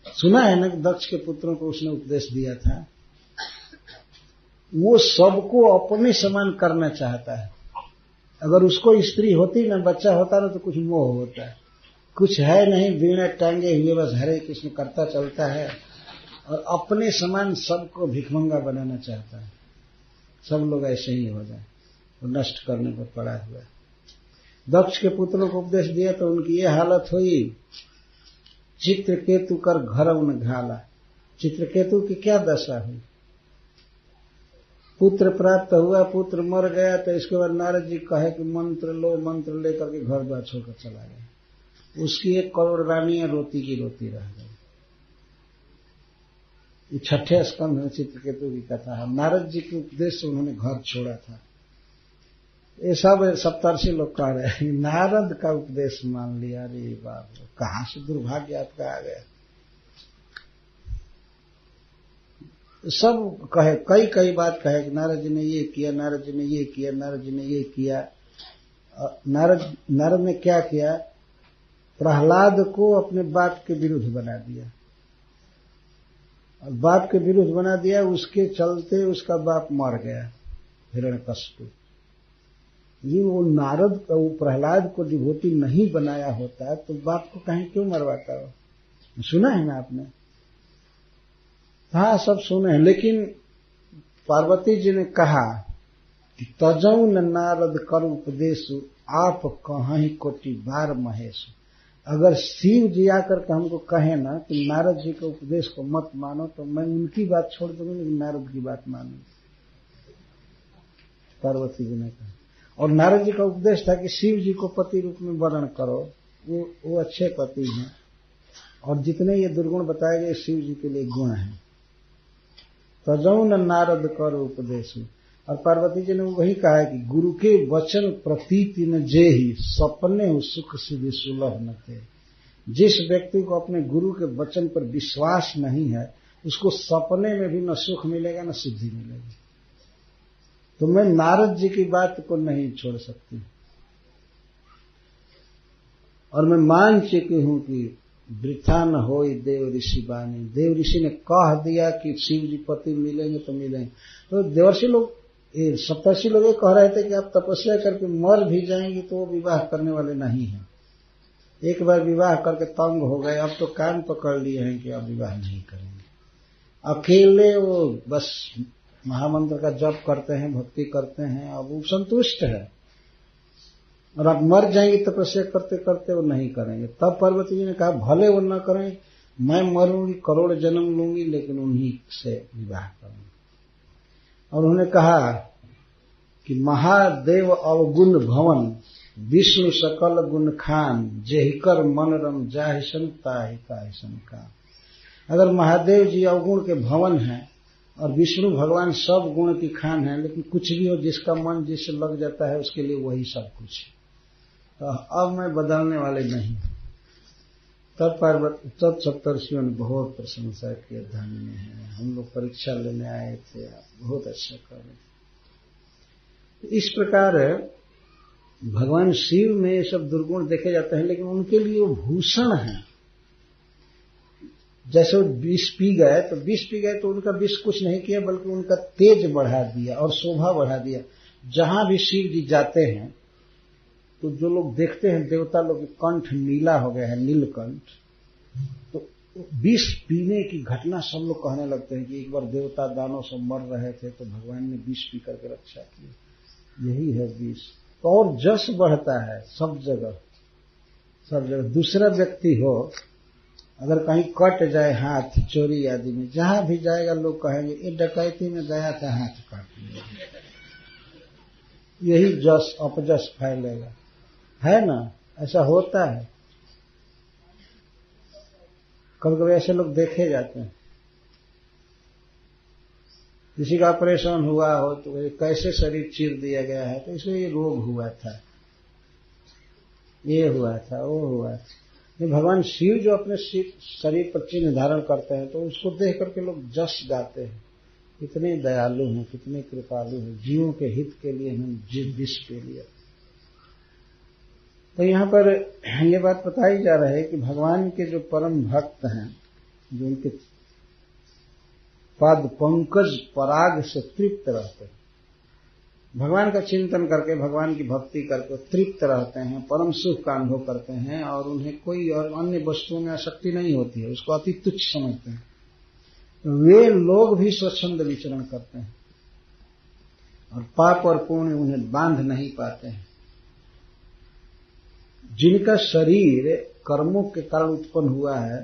Speaker 1: सुना है ना कि दक्ष के पुत्रों को उसने उपदेश दिया था। वो सबको अपने समान करना चाहता है। अगर उसको स्त्री होती ना, बच्चा होता ना, तो कुछ मोह होता है। कुछ है नहीं, वीणा टांगे हुए बस हरे कृष्ण करता चलता है और अपने समान सबको भिखमंगा बनाना चाहता है। सब लोग ऐसे ही हो जाए, वो नष्ट करने पर पड़ा हुआ है। दक्ष के पुत्रों को उपदेश दिया तो उनकी ये हालत हुई, चित्रकेतु कर घर न घाला। चित्रकेतु की क्या दशा हुई? पुत्र प्राप्त हुआ, पुत्र मर गया, तो इसके बाद नारद जी कहे कि मंत्र लो, मंत्र लेकर के घर बार छोड़कर चला गया। उसकी 1 करोड़ रानियां रोती की रोती रह गई। 6ठे स्कंध में चित्रकेतु की कथा है। नारद जी के उपदेश से उन्होंने घर छोड़ा था। ये सब सप्तर्षि लोग कह रहे हैं नारद का उपदेश मान लिया। अरे बाप, कहां से दुर्भाग्य आपका आ गया। सब कहे, कई बात कहे कि नारद जी ने ये किया, नारद जी ने ये किया, नारद जी ने ये किया। नारद ने क्या किया? प्रहलाद को अपने बाप के विरुद्ध बना दिया। और बाप के विरुद्ध बना दिया, उसके चलते उसका बाप मर गया, हिरण्यकश्यप। ये वो नारद का, वो प्रहलाद को विभूति नहीं बनाया होता तो बाप को कहीं क्यों मरवाता हो? सुना है ना आपने? हाँ, सब सुने हैं। लेकिन पार्वती जी ने कहा कि तजऊ न नारद कर उपदेश, आप कहीं कोटि बार महेश। अगर शिव जी आकर के हमको कहे ना कि नारद जी के उपदेश को मत मानो, तो मैं उनकी बात छोड़ दूंगी, लेकिन नारद की बात मानूंगी। पार्वती जी ने कहा। और नारद जी का उपदेश था कि शिव जी को पति रूप में वर्ण करो, वो अच्छे पति हैं। और जितने ये दुर्गुण बताए गए शिव जी के लिए गुण हैं। तजऊ न नारद कर उपदेश। और पार्वती जी ने वही कहा है कि गुरु के वचन प्रतीति न जेहि, सपने सुख सिद्धि सुलभ न थे। जिस व्यक्ति को अपने गुरु के वचन पर विश्वास नहीं है, उसको सपने में भी न सुख मिलेगा न सिद्धि मिलेगी। तो मैं नारद जी की बात को नहीं छोड़ सकती। और मैं मान चुकी हूं कि वृथा न होई देव ऋषि बानी। देव ऋषि ने कह दिया कि शिव जी पति मिलेंगे तो मिलेंगे। तो देवर्षि लोग, सप्तर्षि लोग ये कह रहे थे कि आप तपस्या करके मर भी जाएंगे तो वो विवाह करने वाले नहीं हैं। एक बार विवाह करके तंग हो गए, अब तो कान पकड़ लिए हैं कि अब विवाह नहीं करेंगे। अकेले वो बस महामंत्र का जप करते हैं, भक्ति करते हैं, अब वो संतुष्ट है। और आप मर जाएंगे तपस्या करते करते, वो नहीं करेंगे। तब पार्वती जी ने कहा भले वो न करें, मैं मरूंगी, करोड़ जन्म लूंगी, लेकिन उन्हीं से विवाह करूंगी। और उन्होंने कहा कि महादेव अवगुण भवन, विष्णु सकल गुण खान, जेहिकर मन रम जाहि संता हिताहि संका। अगर महादेव जी अवगुण के भवन हैं और विष्णु भगवान सब गुण की खान है, लेकिन कुछ भी हो जिसका मन जिससे लग जाता है उसके लिए वही सब कुछ है। तो अब मैं बदलने वाले नहीं। तब सप्तर्षियों ने बहुत प्रशंसा की, धन्य है, हम लोग परीक्षा लेने आए थे, आप बहुत अच्छा कर रहे थे। इस प्रकार भगवान शिव में ये सब दुर्गुण देखे जाते हैं, लेकिन उनके लिए वो भूषण है। जैसे वो विष पी गए तो उनका विष कुछ नहीं किया, बल्कि उनका तेज बढ़ा दिया और शोभा बढ़ा दिया। जहां भी शिव जी जाते हैं तो जो लोग देखते हैं, देवता लोग कंठ नीला हो गया है, नीलकंठ, तो विष पीने की घटना सब लोग कहने लगते हैं कि एक बार देवता दानव सब मर रहे थे तो भगवान ने विष पी करके रक्षा की। यही है विष। तो और जस बढ़ता है सब जगह। दूसरा व्यक्ति हो, अगर कहीं कट जाए हाथ चोरी आदि में, जहां भी जाएगा लोग कहेंगे ये डकैती में गया था, हाथ काट लिया। यही जस अपजस फैलेगा, है ना? ऐसा होता है। कभी कभी ऐसे लोग देखे जाते हैं। किसी का ऑपरेशन हुआ हो तो कैसे शरीर चीर दिया गया है, तो इसमें ये रोग हुआ था, ये हुआ था, वो हुआ था। ये भगवान शिव जो अपने शरीर पर चिन्ह धारण करते हैं, तो उसको देख करके लोग जस गाते हैं, कितने दयालु हैं, कितने कृपालु हैं, जीवों के हित के लिए हम विष के लिए। तो यहाँ पर ये बात बताई जा रही है कि भगवान के जो परम भक्त हैं, जो उनके पाद पंकज पराग से तृप्त रहते हैं, भगवान का चिंतन करके, भगवान की भक्ति करके तृप्त रहते हैं, परम सुख का अनुभव करते हैं, और उन्हें कोई और अन्य वस्तुओं में आसक्ति नहीं होती है, उसको अति तुच्छ समझते हैं, वे लोग भी स्वच्छंद विचरण करते हैं और पाप और पुण्य उन्हें बांध नहीं पाते हैं। जिनका शरीर कर्मों के कारण उत्पन्न हुआ है,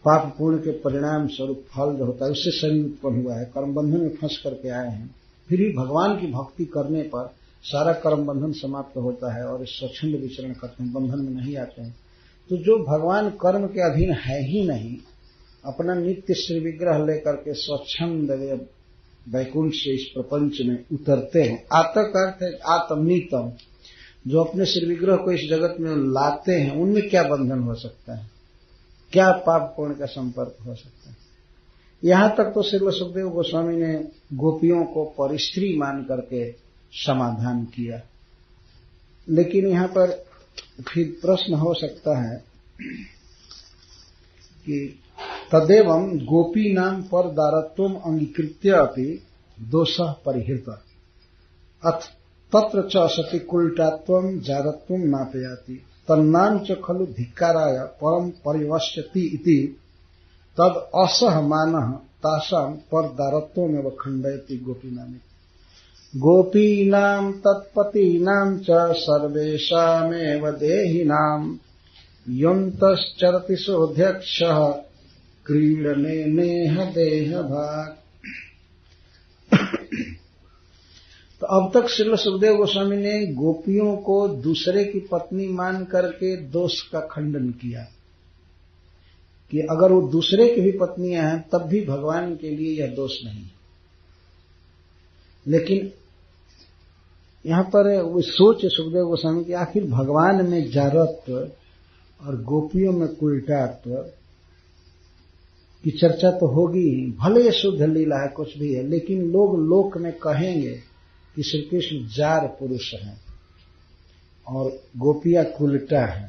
Speaker 1: पाप पुण्य के परिणाम स्वरूप फल जो होता है उससे शरीर उत्पन्न हुआ है, कर्म बंधन में फंस करके आए हैं, फिर भी भगवान की भक्ति करने पर सारा कर्म बंधन समाप्त होता है और स्वच्छंद विचरण करते हैं, बंधन में नहीं आते हैं। तो जो भगवान कर्म के अधीन है ही नहीं, अपना नित्य श्री विग्रह लेकर के स्वच्छंद वैकुंठ से इस प्रपंच में उतरते हैं। आतक अर्थ है आत्मनीतम, जो अपने श्री विग्रह को इस जगत में लाते हैं, उनमें क्या बंधन हो सकता है, क्या पाप पुण्य का संपर्क हो सकता है। यहां तक तो श्री सुखदेव गोस्वामी ने गोपियों को परिस्त्री मान करके समाधान किया, लेकिन यहां पर फिर प्रश्न हो सकता है कि तदेवं गोपी नाम पर दारत्वम अंगीकृत्य अपि दोषः परिहृत अथ तत्र च सति कुल्टात्वम जारत्वम नापयाति तन्नाम च खलु धिक्काराय परम परिवश्यति इति तद असहमानः तासाम पर दारत्वमेव खण्डयति गोपीनाम। गोपीनाम तत्पतीनाम च सर्वेषामेव देहिनाम यन्तश्चरति सोऽध्यक्षः क्रीडने नेह देह भाग। तो अब तक श्री सुखदेव गोस्वामी ने गोपियों को दूसरे की पत्नी मान करके दोष का खंडन किया कि अगर वो दूसरे की भी पत्नियां हैं तब भी भगवान के लिए यह दोष नहीं। लेकिन यहां पर वो सोच सुखदेव गोस्वामी की आखिर भगवान में जारत्व और गोपियों में कुल्टात्व की चर्चा तो होगी ही, भले ये शुद्ध लीला है कुछ भी है, लेकिन लोग लोक में कहेंगे कि श्री कृष्ण जार पुरुष हैं और गोपियां कुलटा है।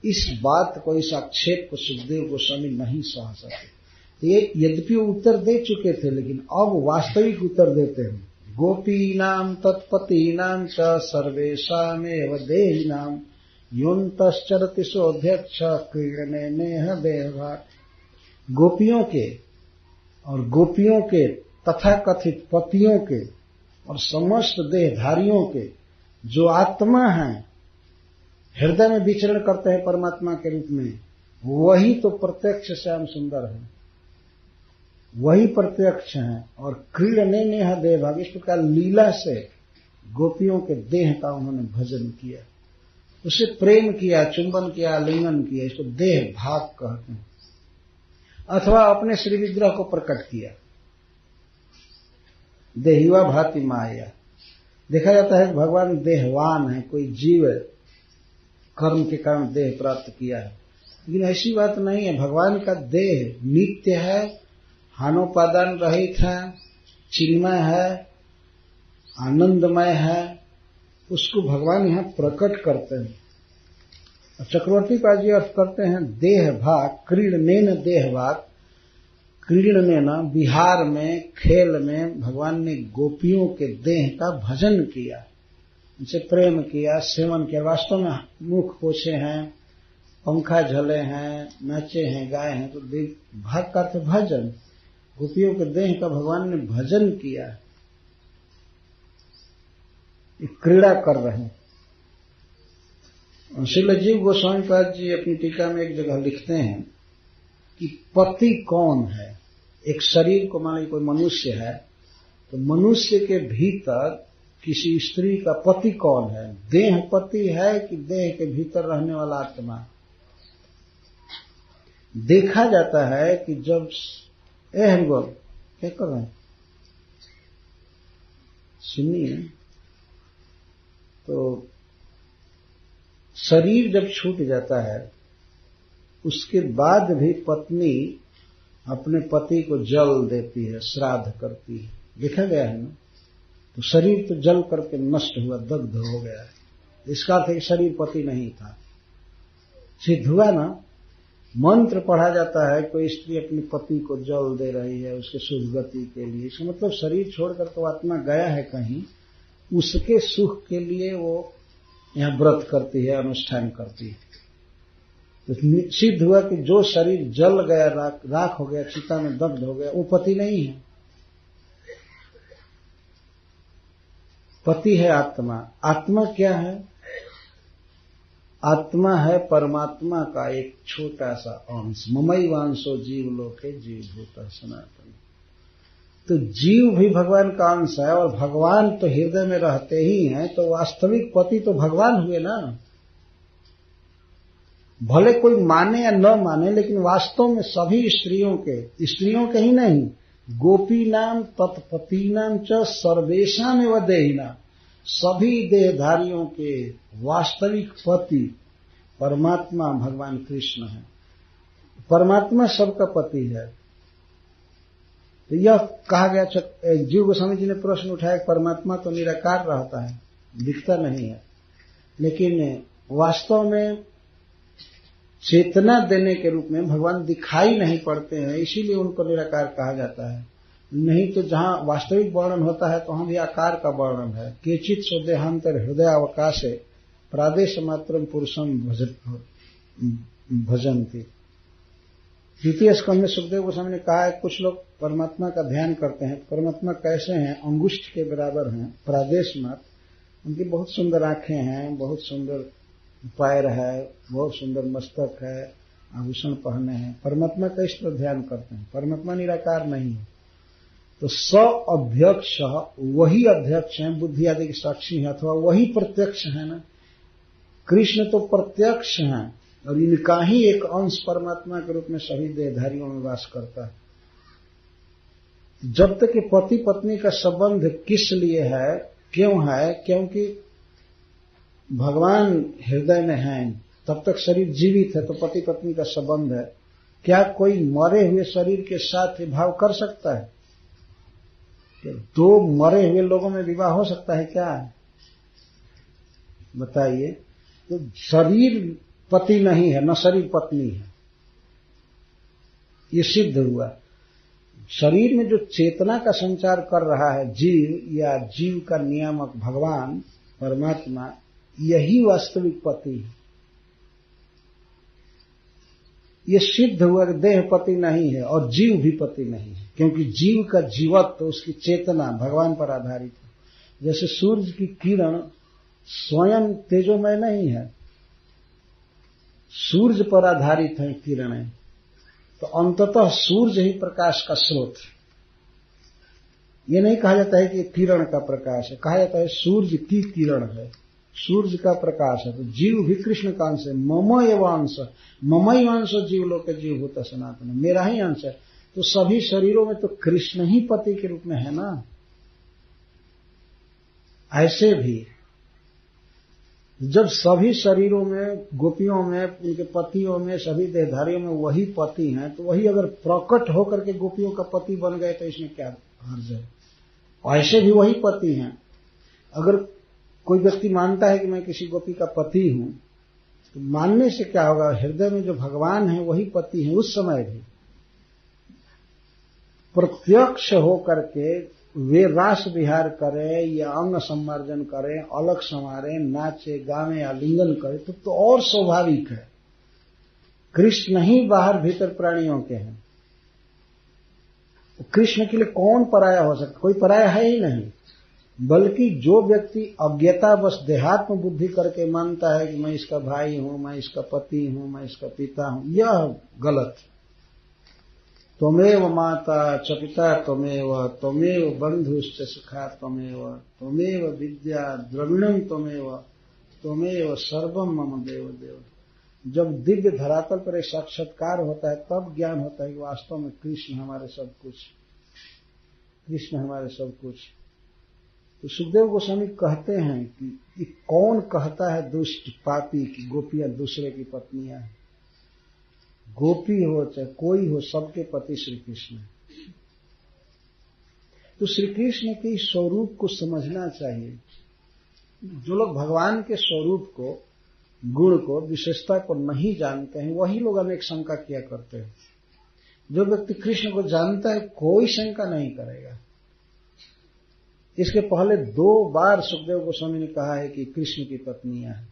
Speaker 1: इस बात को, इस आक्षेप को सुखदेव गोस्वामी नहीं सह सके। ये यद्यपि उत्तर दे चुके थे, लेकिन अब वास्तविक उत्तर देते हैं। गोपीनाम तत्पतीनाम च सर्वेषामेव देहिनाम योऽन्तश्चरति सोऽध्यक्ष क्रीडने नेह देहभाग। गोपियों के और गोपियों के तथाकथित पतियों के और समस्त देहधारियों के जो आत्मा हैं, हृदय में विचरण करते हैं परमात्मा के रूप में, वही तो प्रत्यक्ष श्याम सुंदर है, वही प्रत्यक्ष है। और क्रीडने नेह देह भाग, इस प्रकार लीला से गोपियों के देह का उन्होंने भजन किया, उससे प्रेम किया, चुंबन किया, आलिंगन किया, इसको देह भाग कहते हैं। अथवा अपने श्री विग्रह को प्रकट किया, देहिवा भाति माया। देखा जाता है कि भगवान देहवान है, कोई जीव कर्म के कारण देह प्राप्त किया है, लेकिन ऐसी बात नहीं है। भगवान का देह नित्य है, हानोपादान रहित है, चिन्मय है, आनंदमय है, उसको भगवान यहाँ प्रकट करते हैं। चक्रवर्ती पाजी अर्थ करते हैं देह भाग, क्रीडनेन देह भाग, क्रीडनेन विहार में, खेल में भगवान ने गोपियों के देह का भजन किया, उनसे प्रेम किया, सेवन किया। वास्तव में मुख पोछे हैं, पंखा झले हैं, नाचे हैं, गाए हैं, तो भाग का अर्थ भजन। गोपियों के देह का भगवान ने भजन किया, क्रीड़ा कर रहे हैं। श्रील जीव गोस्वामी पाद जी अपनी टीका में एक जगह लिखते हैं कि पति कौन है। एक शरीर को मान लीजिए कोई मनुष्य है, तो मनुष्य के भीतर किसी स्त्री का पति कौन है? देह पति है कि देह के भीतर रहने वाला आत्मा? देखा जाता है कि जब हरिबोल क्या कर रहे हैं, सुनिए, तो शरीर जब छूट जाता है उसके बाद भी पत्नी अपने पति को जल देती है, श्राद्ध करती है, देखा गया है ना। तो शरीर तो जल करके नष्ट हुआ, दग्ध हो गया है। इसका अर्थ है कि शरीर पति नहीं था, सिद्ध हुआ ना। मंत्र पढ़ा जाता है, कोई स्त्री अपने पति को जल दे रही है उसके शुभ गति के लिए, इसका मतलब शरीर छोड़कर तो आत्मा गया है कहीं, उसके सुख के लिए वो यहाँ व्रत करती है, अनुष्ठान करती है। तो सिद्ध हुआ कि जो शरीर जल गया, राख हो गया, चिता में दग्ध हो गया, वो पति नहीं है, पति है आत्मा। आत्मा क्या है? आत्मा है परमात्मा का एक छोटा सा अंश। ममई वांशो जीव लोके जीव भूत सनातन। तो जीव भी भगवान का अंश है, और भगवान तो हृदय में रहते ही हैं, तो वास्तविक पति तो भगवान हुए ना। भले कोई माने या न माने, लेकिन वास्तव में सभी स्त्रियों के ही नहीं, गोपी नाम तत्पति नाम च सर्वेशा एवं देहिना, सभी देहधारियों के वास्तविक पति परमात्मा भगवान कृष्ण है। परमात्मा सबका पति है। तो यह कहा गया, जीव गोस्वामी जी ने प्रश्न उठाया, परमात्मा तो निराकार रहता है, दिखता नहीं है, लेकिन वास्तव में चेतना देने के रूप में भगवान दिखाई नहीं पड़ते हैं, इसीलिए उनको निराकार कहा जाता है। नहीं तो जहां वास्तविक वर्णन होता है तो वहां भी आकार का वर्णन है। केचित सो देहांतर हृदय अवकाशे प्रादेश मात्रम पुरुषम भजन्ति। द्वितीय स्कंद में सुखदेव गोस्वामी ने कहा है, कुछ लोग परमात्मा का ध्यान करते हैं। परमात्मा कैसे हैं? अंगुष्ठ के बराबर हैं, प्रादेश मात्र। उनकी बहुत सुंदर आंखें हैं, बहुत सुंदर पैर है, बहुत सुंदर मस्तक है, आभूषण पहने हैं। परमात्मा का इस पर ध्यान करते हैं। परमात्मा निराकार नहीं है। तो स अध्यक्ष, वही अध्यक्ष हैं, बुद्धि आदि के साक्षी हैं, अथवा वही प्रत्यक्ष है ना। कृष्ण तो प्रत्यक्ष हैं, और इनका ही एक अंश परमात्मा के रूप में सभी देहधारियों में वास करता है। जब तक कि पति पत्नी का संबंध किस लिए है, क्यों है? क्योंकि भगवान हृदय में हैं, तब तक शरीर जीवित है, तो पति पत्नी का संबंध है। क्या कोई मरे हुए शरीर के साथ भाव कर सकता है? दो मरे हुए लोगों में विवाह हो सकता है क्या? बताइए। तो शरीर पति नहीं है, न शरीर पत्नी है, ये सिद्ध हुआ। शरीर में जो चेतना का संचार कर रहा है जीव, या जीव का नियामक भगवान परमात्मा, यही वास्तविक पति है। ये सिद्ध हुआ कि देह पति नहीं है और जीव भी पति नहीं है, क्योंकि जीव का जीवत्व तो उसकी चेतना भगवान पर आधारित है। जैसे सूर्य की किरण स्वयं तेजोमय नहीं है, सूर्य पर आधारित हैं किरणें, तो अंततः सूर्य ही प्रकाश का स्रोत है। ये नहीं कहा जाता है कि किरण का प्रकाश है, कहा जाता है सूर्य की किरण है, सूर्य का प्रकाश है। तो जीव भी कृष्ण का अंश है। मम एव अंश, मम ही अंश जीवलोक के जीव होता सनातन, मेरा ही अंश है। तो सभी शरीरों में तो कृष्ण ही पति के रूप में है ना। ऐसे भी जब सभी शरीरों में, गोपियों में, उनके पतियों में, सभी देहधारियों में वही पति हैं, तो वही अगर प्रकट होकर के गोपियों का पति बन गए तो इसमें क्या हर्ज है। ऐसे भी वही पति हैं। अगर कोई व्यक्ति मानता है कि मैं किसी गोपी का पति हूं, तो मानने से क्या होगा, हृदय में जो भगवान है वही पति है। उस समय भी प्रत्यक्ष होकर के वे रास विहार करें या अंग सम्मार्जन करें, अलग संवारें, नाचे गावें या लिंगन करें, तो और स्वाभाविक है। कृष्ण ही बाहर भीतर प्राणियों के हैं। कृष्ण के लिए कौन पराया हो सकता, कोई पराया है ही नहीं। बल्कि जो व्यक्ति अज्ञता बस देहात्म बुद्धि करके मानता है कि मैं इसका भाई हूं, मैं इसका पति हूं, मैं इसका पिता हूं, यह गलत। त्वमेव माता च पिता त्वमेव, त्वमेव बंधुश्च सखा त्वमेव, त्वमेव विद्या द्रविणम त्वमेव, त्वमेव सर्वम मम देव देव। जब दिव्य धरातल पर एक साक्षात्कार होता है तब ज्ञान होता है कि वास्तव में कृष्ण हमारे सब कुछ, कृष्ण हमारे सब कुछ। तो सुखदेव गोस्वामी कहते हैं कि कौन कहता है दुष्ट पापी की गोपियां दूसरे की पत्नियां हैं। गोपी हो चाहे कोई हो, सबके पति श्री कृष्ण। तो श्री कृष्ण के स्वरूप को समझना चाहिए। जो लोग भगवान के स्वरूप को, गुण को, विशेषता को नहीं जानते हैं, वही लोग अनेक शंका किया करते हैं। जो व्यक्ति कृष्ण को जानता है कोई शंका नहीं करेगा। इसके पहले 2 बार सुखदेव गोस्वामी ने कहा है कि कृष्ण की पत्नियां हैं।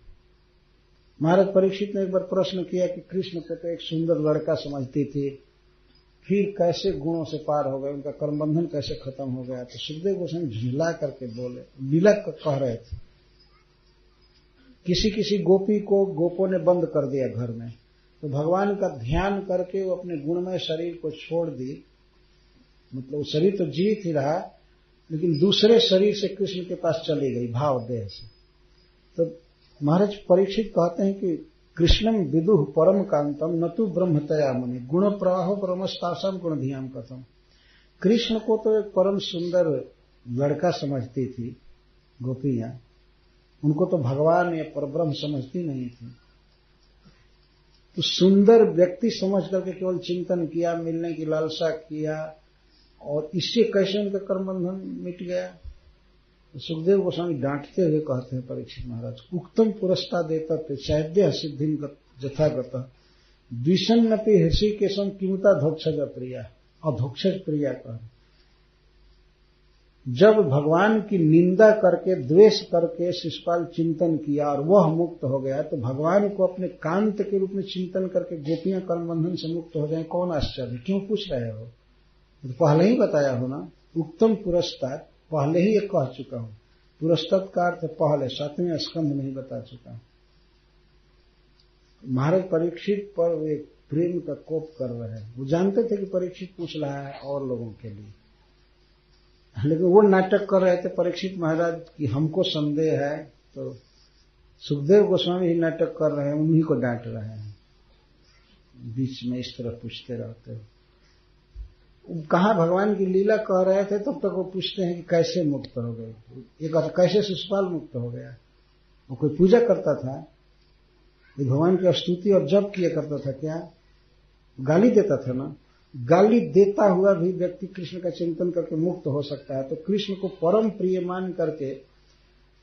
Speaker 1: महाराज परीक्षित ने एक बार प्रश्न किया कि कृष्ण को तो एक सुंदर लड़का समझती थी, फिर कैसे गुणों से पार हो गए, उनका कर्मबंधन कैसे खत्म हो गया। तो सुखदेव गोस्वामी झुला करके बोले, लीला कह रहे थे। किसी किसी गोपी को गोपों ने बंद कर दिया घर में, तो भगवान का ध्यान करके वो अपने गुणमय शरीर को छोड़ दी। मतलब शरीर तो जीवित ही रहा, लेकिन दूसरे शरीर से कृष्ण के पास चली गई, भाव देह से। तो महाराज परीक्षित कहते हैं कि कृष्णम विदुः परम कांतम न तो ब्रह्मतया मुनि गुण प्रवाहो परमस्तासम गुण धियाम कथम। कृष्ण को तो एक परम सुंदर लड़का समझती थी गोपियां, उनको तो भगवान या परब्रह्म समझती नहीं थी। तो सुंदर व्यक्ति समझ करके केवल चिंतन किया, मिलने की लालसा किया, और इससे कैसे उनका कर्मबंधन मिट गया। तो सुखदेव गोस्वामी डांटते हुए कहते हैं परीक्षित महाराज, उक्तम पुरस्ता देता थे चैद्य सिद्धिम यथागत द्विषन्नपि हृषिकेशम किमुता धोक्षज प्रिया। अधोक्षज प्रिया कह, जब भगवान की निंदा करके, द्वेष करके शिशुपाल चिंतन किया और वह मुक्त हो गया, तो भगवान को अपने कांत के रूप में चिंतन करके गोपियां कर्मबंधन से मुक्त हो जाए, कौन आश्चर्य। क्यों पूछ रहे हो, तो पहले ही बताया हो ना। उत्तम पुरस्कार पहले ही एक कह चुका हूं। पुरस्कार का अर्थ पहले 7वें स्कंध में ही बता चुका हूं। महाराज परीक्षित पर वे प्रेम का कोप कर रहे हैं। वो जानते थे कि परीक्षित पूछ रहा है और लोगों के लिए, लेकिन वो नाटक कर रहे थे परीक्षित महाराज कि हमको संदेह है। तो सुखदेव गोस्वामी ही नाटक कर रहे हैं, उन्हीं को डांट रहे हैं, बीच में इस तरह पूछते रहते हैं। कहाँ भगवान की लीला कह रहे थे तब तक वो पूछते हैं कि कैसे मुक्त हो गए। एक कैसे शिशुपाल मुक्त हो गया। वो कोई पूजा करता था, भगवान की स्तुति और जप किया करता था क्या, गाली देता था ना। गाली देता हुआ भी व्यक्ति कृष्ण का चिंतन करके मुक्त हो सकता है। तो कृष्ण को परम प्रिय मान करके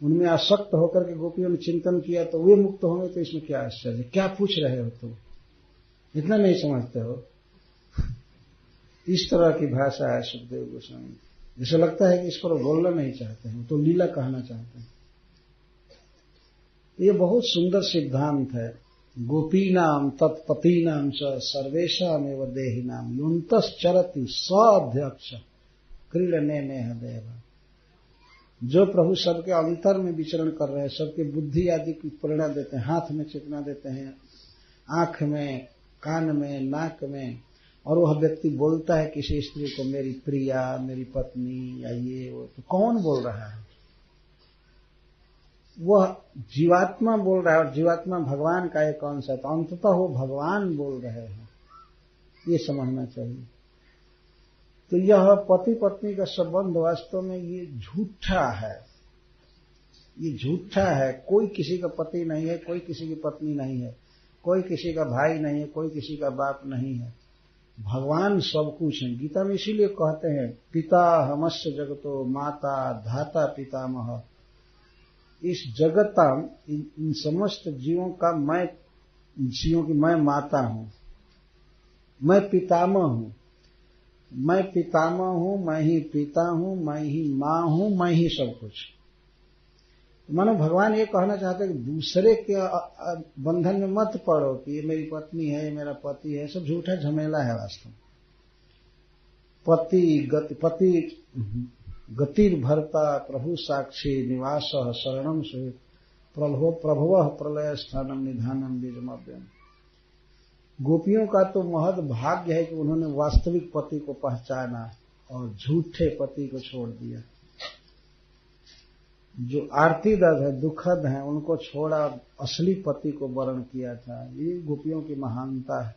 Speaker 1: उनमें आसक्त होकर के गोपियों ने चिंतन किया तो वे मुक्त होंगे। तो इसमें क्या आश्चर्य, क्या पूछ रहे हो तुम, इतना नहीं समझते हो। इस तरह की भाषा है सुखदेव गोस्वामी, जैसे लगता है कि इस पर बोलना नहीं चाहते हैं, तो लीला कहना चाहते हैं। ये बहुत सुंदर सिद्धांत है। गोपीनाम तत्पतीनाम च सर्वेशामेव देहिनाम युन्तश्चरति स्वाध्यक्ष क्रीडने नेह देव। जो प्रभु सबके अंतर में विचरण कर रहे हैं, सबके बुद्धि आदि की प्रेरणा देते हैं, हाथ में चेतना देते हैं, आंख में, कान में, नाक में, और वह व्यक्ति बोलता है किसी स्त्री को मेरी प्रिया, मेरी पत्नी या ये वो, तो कौन बोल रहा है? वह जीवात्मा बोल रहा है, और जीवात्मा भगवान का एक अंश है, तो अंततः वो भगवान बोल रहे हैं, ये समझना चाहिए। तो यह पति पत्नी का संबंध वास्तव में ये झूठा है, ये झूठा है। कोई किसी का पति नहीं है, कोई किसी की पत्नी नहीं है, कोई किसी का भाई नहीं है, कोई किसी का बाप नहीं है। भगवान सब कुछ है। गीता में इसीलिए कहते हैं पिता हमस्य जगतो माता धाता पितामह। इस जगता इन समस्त जीवों का मैं, जीवों की मैं माता हूं, मैं पितामह हूं, मैं पितामह हूं, मैं ही पिता हूं, मैं ही मां हूं, मैं ही सब कुछ। मानो भगवान ये कहना चाहते हैं कि दूसरे के बंधन में मत पड़ो कि ये मेरी पत्नी है, ये मेरा पति है, सब झूठा झमेला है वास्तव। पति गतिर्भर्ता प्रभु साक्षी निवास शरणम सुहित प्रभुवः प्रलय स्थानम निधानम बीजमव्यम। गोपियों का तो महद भाग्य है कि उन्होंने वास्तविक पति को पहचाना और झूठे पति को छोड़ दिया। जो आरतीदत्त है, दुखद है, उनको छोड़ा, असली पति को वरण किया था। ये गोपियों की महानता है।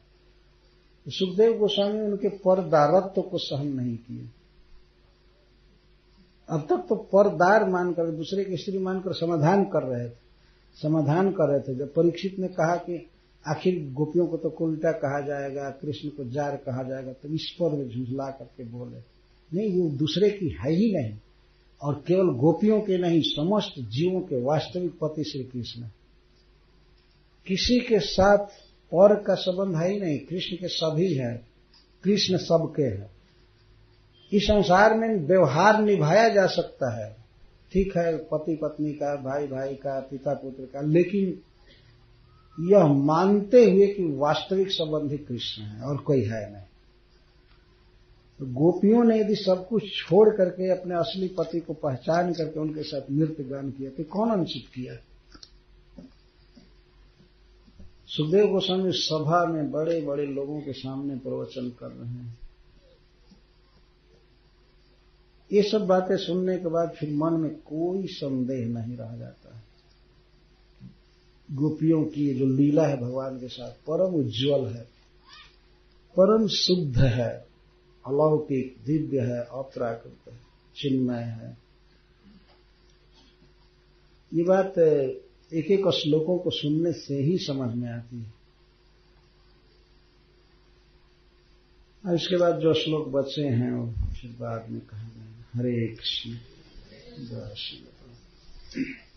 Speaker 1: सुखदेव गोस्वामी उनके परदारत्व को सहन नहीं किए। अब तक तो परदार मानकर, दूसरे की स्त्री मानकर समाधान कर रहे थे। जब परीक्षित ने कहा कि आखिर गोपियों को तो उल्टा कहा जाएगा, कृष्ण को जार कहा जाएगा, तो इस पर वे झुंझला करके बोले नहीं, वो दूसरे की है ही नहीं, और केवल गोपियों के नहीं, समस्त जीवों के वास्तविक पति श्री कृष्ण। किसी के साथ पर का संबंध है ही नहीं, कृष्ण के सभी है, कृष्ण सबके है। इस संसार में व्यवहार निभाया जा सकता है, ठीक है, पति पत्नी का, भाई भाई का, पिता पुत्र का, लेकिन यह मानते हुए कि वास्तविक संबंधी कृष्ण है और कोई है नहीं। तो गोपियों ने यदि सब कुछ छोड़ करके अपने असली पति को पहचान करके उनके साथ नृत्य गान किया तो कौन अनुचित किया? सुखदेव गोस्वामी सभा में बड़े बड़े लोगों के सामने प्रवचन कर रहे हैं। ये सब बातें सुनने के बाद फिर मन में कोई संदेह नहीं रह जाता है। गोपियों की जो लीला है भगवान के साथ परम उज्ज्वल है, परम शुद्ध है, अलौकिक, दिव्य है, अपराकृत है, चिन्मय है। ये बात एक एक श्लोकों को सुनने से ही समझ में आती है। और इसके बाद जो श्लोक बचे हैं वो फिर बाद में कहा जाएगा। हरे कृष्ण। जय श्री कृष्ण।